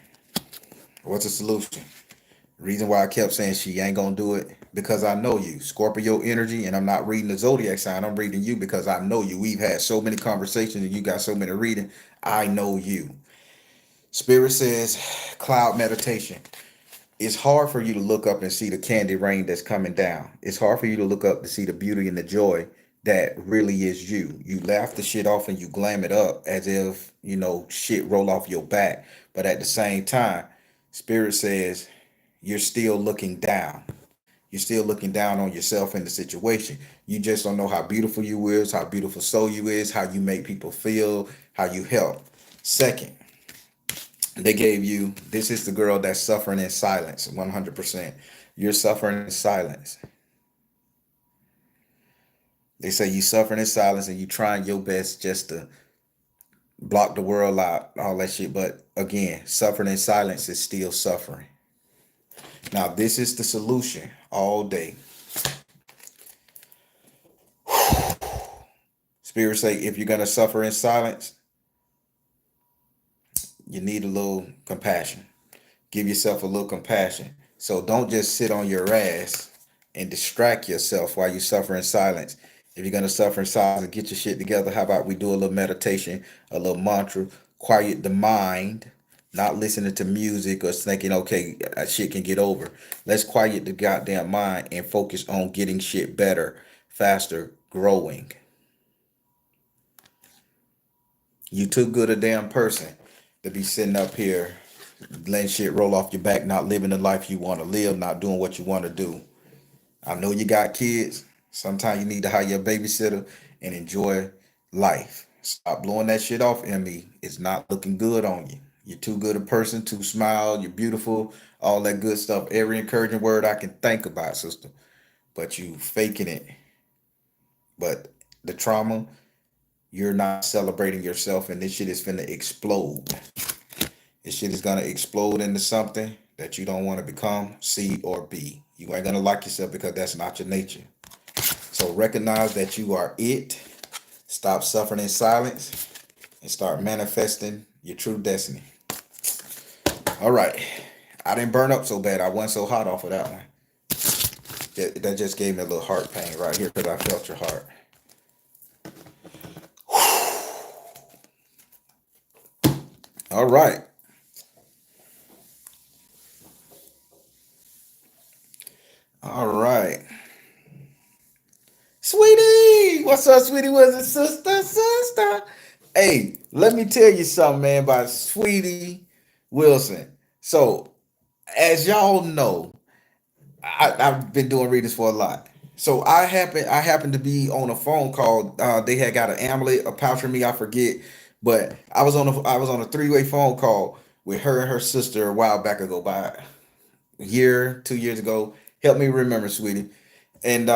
Speaker 1: What's the solution? Reason why I kept saying she ain't gonna do it because I know you, Scorpio energy, and I'm not reading the zodiac sign. I'm reading you because I know you. We've had so many conversations, and you got so many reading. I know you. Spirit says cloud meditation. It's hard for you to look up and see the candy rain that's coming down. It's hard for you to look up to see the beauty and the joy that really is you. You laugh the shit off and you glam it up as if, shit roll off your back. But at the same time, Spirit says you're still looking down. You're still looking down on yourself and the situation. You just don't know how beautiful you is, how beautiful soul you is, how you make people feel, how you help. Second, they gave you this is the girl that's suffering in silence 100%. You're suffering in silence. They say you suffering in silence and you trying your best just to block the world out, all that shit. But again, suffering in silence is still suffering. Now this is the solution all day. Spirit say if you're gonna suffer in silence, you need a little compassion. Give yourself a little compassion. So don't just sit on your ass and distract yourself while you suffer in silence. If you're gonna suffer in silence and get your shit together, how about we do a little meditation, a little mantra, quiet the mind, not listening to music or thinking, okay, that shit can get over. Let's quiet the goddamn mind and focus on getting shit better, faster, growing. You too good a damn person to be sitting up here letting shit roll off your back, not living the life you want to live, not doing what you want to do. I know you got kids. Sometimes you need to hire a babysitter and enjoy life. Stop blowing that shit off, Emmy. It's not looking good on you. You're too good a person to smile. You're beautiful. All that good stuff. Every encouraging word I can think about, sister. But you faking it. But the trauma, you're not celebrating yourself, and this shit is finna explode. This shit is gonna explode into something that you don't want to become, see, or be. You ain't gonna like yourself because that's not your nature. So recognize that you are it. Stop suffering in silence and start manifesting your true destiny. All right. I didn't burn up so bad. I wasn't so hot off of that one. That just gave me a little heart pain right here because I felt your heart. All right. All right. Sweetie, what's up, sweetie? What's it, sister? Hey, let me tell you something, man, about Sweetie Wilson. So, as y'all know, I've been doing readings for a lot. So I happened to be on a phone call. They had got an amulet, a pouch for me. I forget, but I was on a three-way phone call with her and her sister a while back ago, by a year, 2 years ago. Help me remember, sweetie. And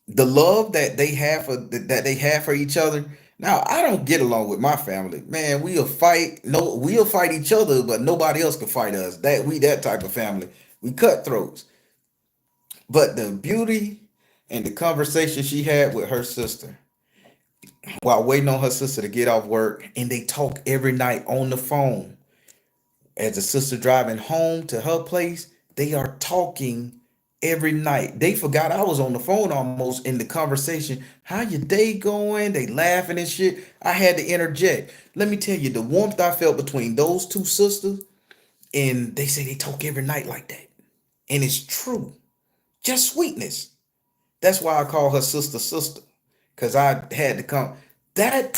Speaker 1: the love that they have for each other. Now I don't get along with my family, man. We'll fight. No, we'll fight each other, but nobody else can fight us. That type of family. We cutthroats. But the beauty And the conversation she had with her sister while waiting on her sister to get off work, and they talk every night on the phone. As the sister driving home to her place, they are talking every night. They forgot I was on the phone almost in the conversation. How your day going? They laughing and shit. I had to interject. Let me tell you the warmth I felt between those two sisters, and they say they talk every night like that. And it's true. Just sweetness. That's why I call her sister sister. Cause I had to come. That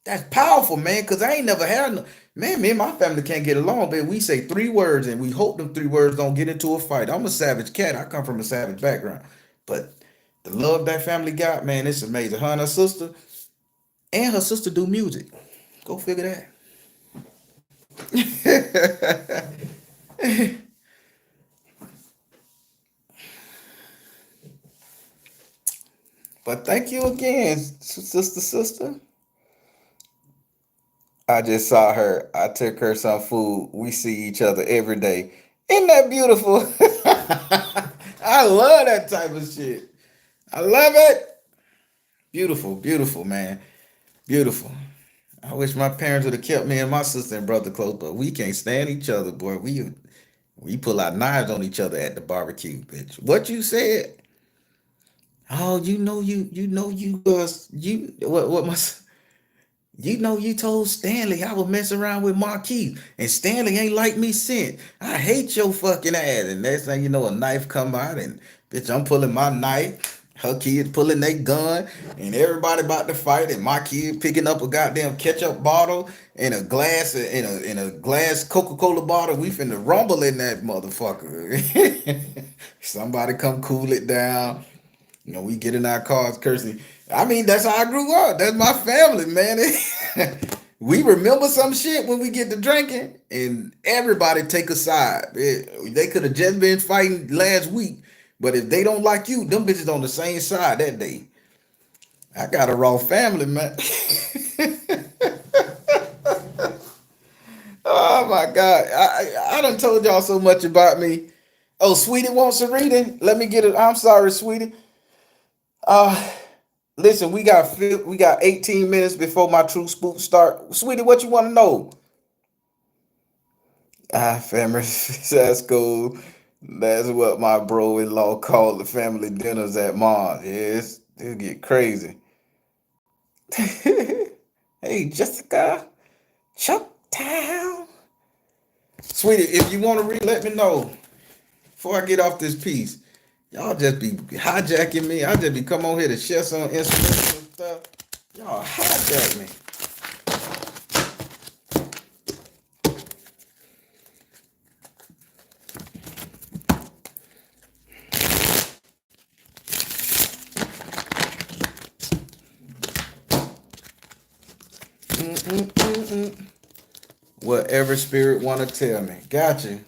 Speaker 1: that's powerful, man. Cause I ain't never had no man. Me and my family can't get along, but we say three words and we hope them three words don't get into a fight. I'm a savage cat. I come from a savage background. But the love that family got, man, it's amazing. Her and her sister do music. Go figure that. But thank you again, sister. I just saw her. I took her some food. We see each other every day. Isn't that beautiful? I love that type of shit. I love it. Beautiful, beautiful, man. Beautiful. I wish my parents would have kept me and my sister and brother close, but we can't stand each other, boy. We pull out knives on each other at the barbecue, bitch. What you said? Oh, you what my you know, you told Stanley I was messing around with Marquis, and Stanley ain't like me since. I hate your fucking ass. And next thing you know, a knife come out, and bitch, I'm pulling my knife. Her kids pulling their gun, and everybody about to fight, and my kid picking up a goddamn ketchup bottle and a glass in a glass Coca-Cola bottle. We finna rumble in that motherfucker. Somebody come cool it down. We get in our cars cursing. I mean, that's how I grew up. That's my family, man. We remember some shit when we get to drinking, and everybody take a side. They could have just been fighting last week, but if they don't like you, them bitches on the same side that day. I got a raw family, man. Oh my God. I done told y'all so much about me. Oh, Sweetie wants a reading. Let me get it. I'm sorry, Sweetie. Uh Listen, we got 18 minutes before my true spook start. Sweetie, what you want to know? Family, that's cool. That's what my bro-in-law called the family dinners at Mars. Yes, it'll get crazy. Hey, Jessica, Chucktown. Sweetie, if you want to read, let me know before I get off this piece. Y'all just be hijacking me. I just be come on here to share some instruments and stuff. Y'all hijack me. Mm-mm-mm-mm. Whatever spirit want to tell me. Gotcha.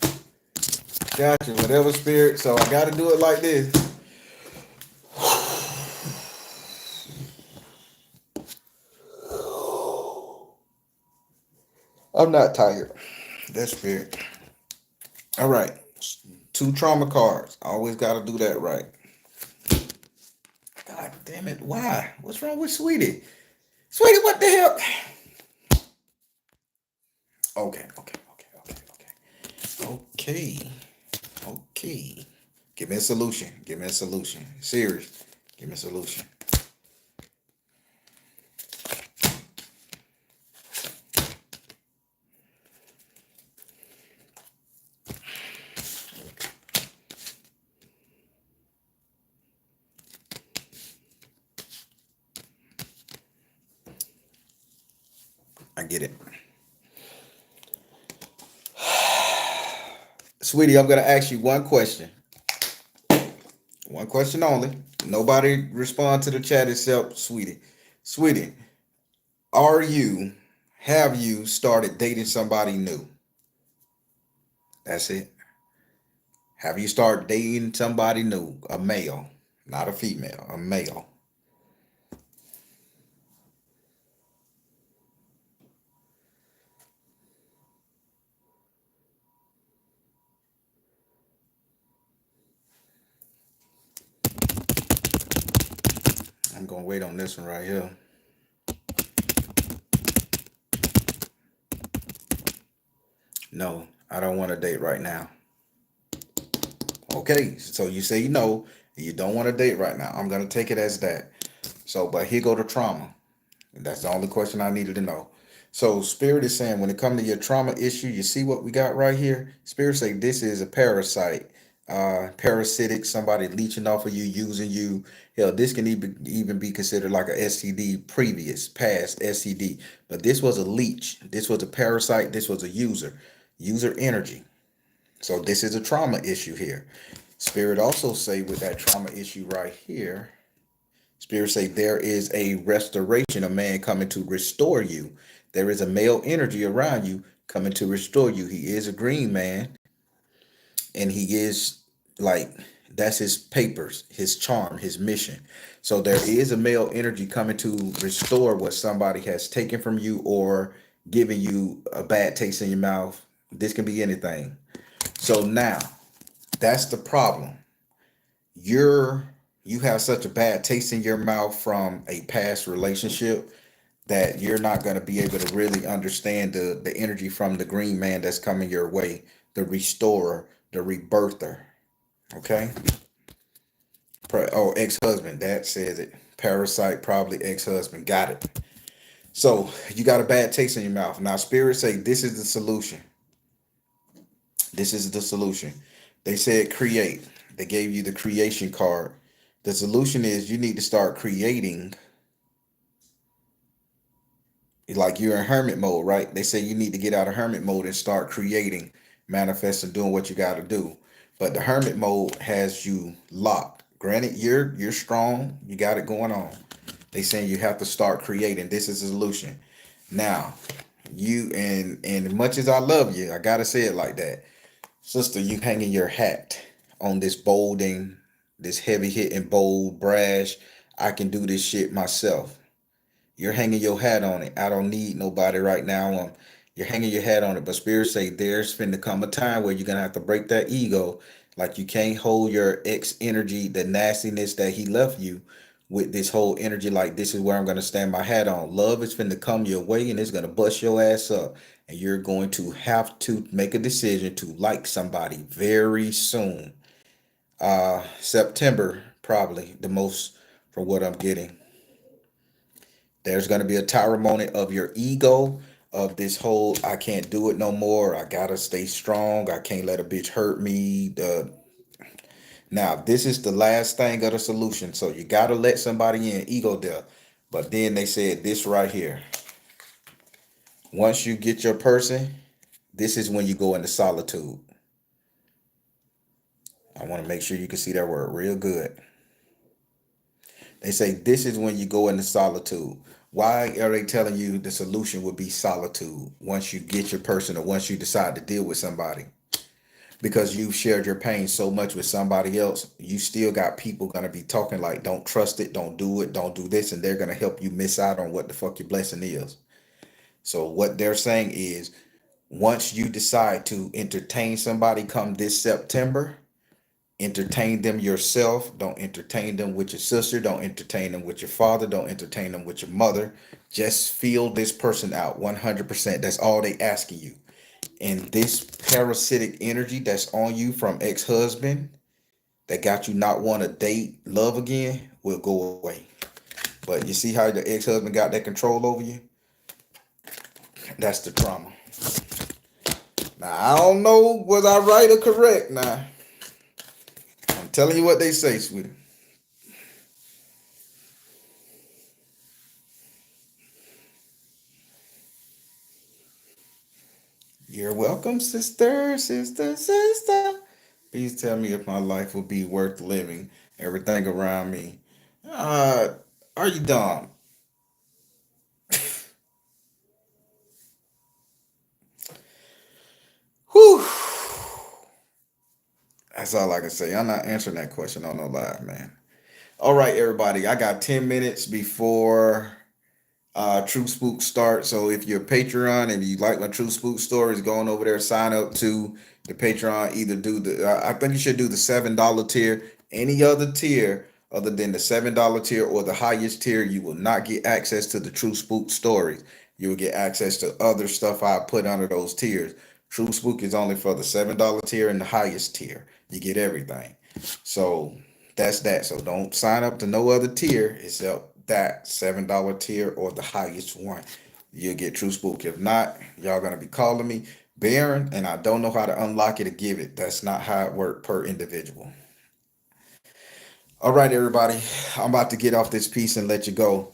Speaker 1: Gotcha. Whatever spirit. So I got to do it like this. I'm not tired. That spirit. All right. Two trauma cards. I always got to do that right. God damn it. Why? What's wrong with Sweetie? Sweetie, what the hell? Okay. Okay. Give me a solution. Give me a solution. Serious. Give me a solution. I get it. Sweetie, I'm going to ask you one question. One question only. Nobody respond to the chat except Sweetie. Sweetie, are you, have you started dating somebody new? That's it. Have you started dating somebody new? A male, not a female, a male. I'm gonna wait on this one right here. No, I don't want to date right now. Okay, so you say no, you don't want to date right now. I'm gonna take it as that. So, but here go the trauma. And that's the only question I needed to know. So Spirit is saying when it comes to your trauma issue, you see what we got right here? Spirit say this is a parasite, parasitic, somebody leeching off of you, using you. Hell, this can even be considered like a STD, previous, past STD. But this was a leech. This was a parasite. This was a user energy. So this is a trauma issue here. Spirit also say with that trauma issue right here, Spirit say there is a restoration, a man coming to restore you. There is a male energy around you coming to restore you. He is a green man, and he is like that's his papers, his charm, his mission. So there is a male energy coming to restore what somebody has taken from you or giving you a bad taste in your mouth. This can be anything. So now that's the problem. You're you have such a bad taste in your mouth from a past relationship that you're not going to be able to really understand the energy from the green man that's coming your way, the restorer, the rebirther. Okay. Oh, ex-husband, that says it. Parasite, probably ex-husband. Got it. So you got a bad taste in your mouth. Now spirits say this is the solution. This is the solution. They said create. They gave you the creation card. The solution is you need to start creating. Like you're in hermit mode, right? They say you need to get out of hermit mode and start creating, manifesting, doing what you got to do. But the hermit mode has you locked. Granted, you're strong, you got it going on. They saying you have to start creating. This is the solution. Now, you and as much as I love you, I gotta say it like that, sister. You hanging your hat on this bolding, this heavy hitting, bold, brash. I can do this shit myself. You're hanging your hat on it. I don't need nobody right now. You're hanging your hat on it. But Spirit say there's finna come a time where you're gonna have to break that ego. Like you can't hold your ex energy, the nastiness that he left you with this whole energy. Like this is where I'm gonna stand my hat on. Love is finna come your way and it's gonna bust your ass up. And you're going to have to make a decision to like somebody very soon. September, probably the most from what I'm getting. There's going to be a tower moment of your ego, of this whole I can't do it no more. I gotta stay strong. I can't let a bitch hurt me. Now this is the last thing of the solution. So you gotta let somebody in, ego death. But then they said this right here. Once you get your person, this is when you go into solitude. I want to make sure you can see that word real good. They say this is when you go into solitude. Why are they telling you the solution would be solitude once you get your person or once you decide to deal with somebody? Because you've shared your pain so much with somebody else, you still got people gonna be talking like, don't trust it, don't do it, don't do this, and they're gonna help you miss out on what the fuck your blessing is. So what they're saying is once you decide to entertain somebody come this September, entertain them yourself. Don't entertain them with your sister. Don't entertain them with your father. Don't entertain them with your mother. Just feel this person out 100%. That's all they asking you. And this parasitic energy that's on you from ex-husband that got you not want to date, love again will go away. But you see how the ex-husband got that control over you? That's the trauma. Now, I don't know was I right or correct now. I'm telling you what they say, sweetie. You're welcome, sister, sister, sister. Please tell me if my life will be worth living. Everything around me. Uh, are you dumb? Whew. That's all I can say. I'm not answering that question on no live, man. All right, everybody. I got 10 minutes before True Spook starts. So if you're a Patreon and you like my True Spook stories, go on over there, sign up to the Patreon. Either do the I think you should do the $7 tier. Any other tier other than the $7 tier or the highest tier, you will not get access to the True Spook stories. You will get access to other stuff I put under those tiers. True Spook is only for the $7 tier and the highest tier. You get everything. So that's that. So don't sign up to no other tier except that $7 tier or the highest one. You'll get True Spook. If not, y'all gonna be calling me Baron, and I don't know how to unlock it or give it. That's not how it works per individual. All right, everybody. I'm about to get off this piece and let you go.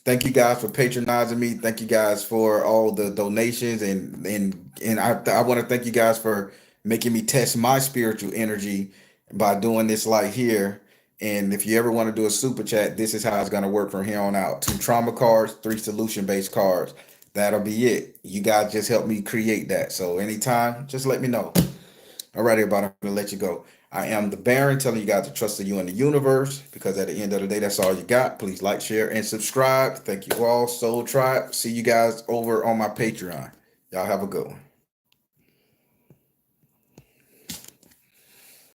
Speaker 1: Thank you guys for patronizing me. Thank you guys for all the donations, and I want to thank you guys for making me test my spiritual energy by doing this like here. And if you ever want to do a super chat, this is how it's going to work from here on out. 2 trauma cards, 3 solution based cards. That'll be it. You guys just help me create that. So anytime, just let me know. All right, everybody, I'm gonna let you go. I am the Baron, telling you guys to trust in you and the universe, because at the end of the day, that's all you got. Please like, share, and subscribe. Thank you all. Soul Tribe. See you guys over on my Patreon. Y'all have a good one.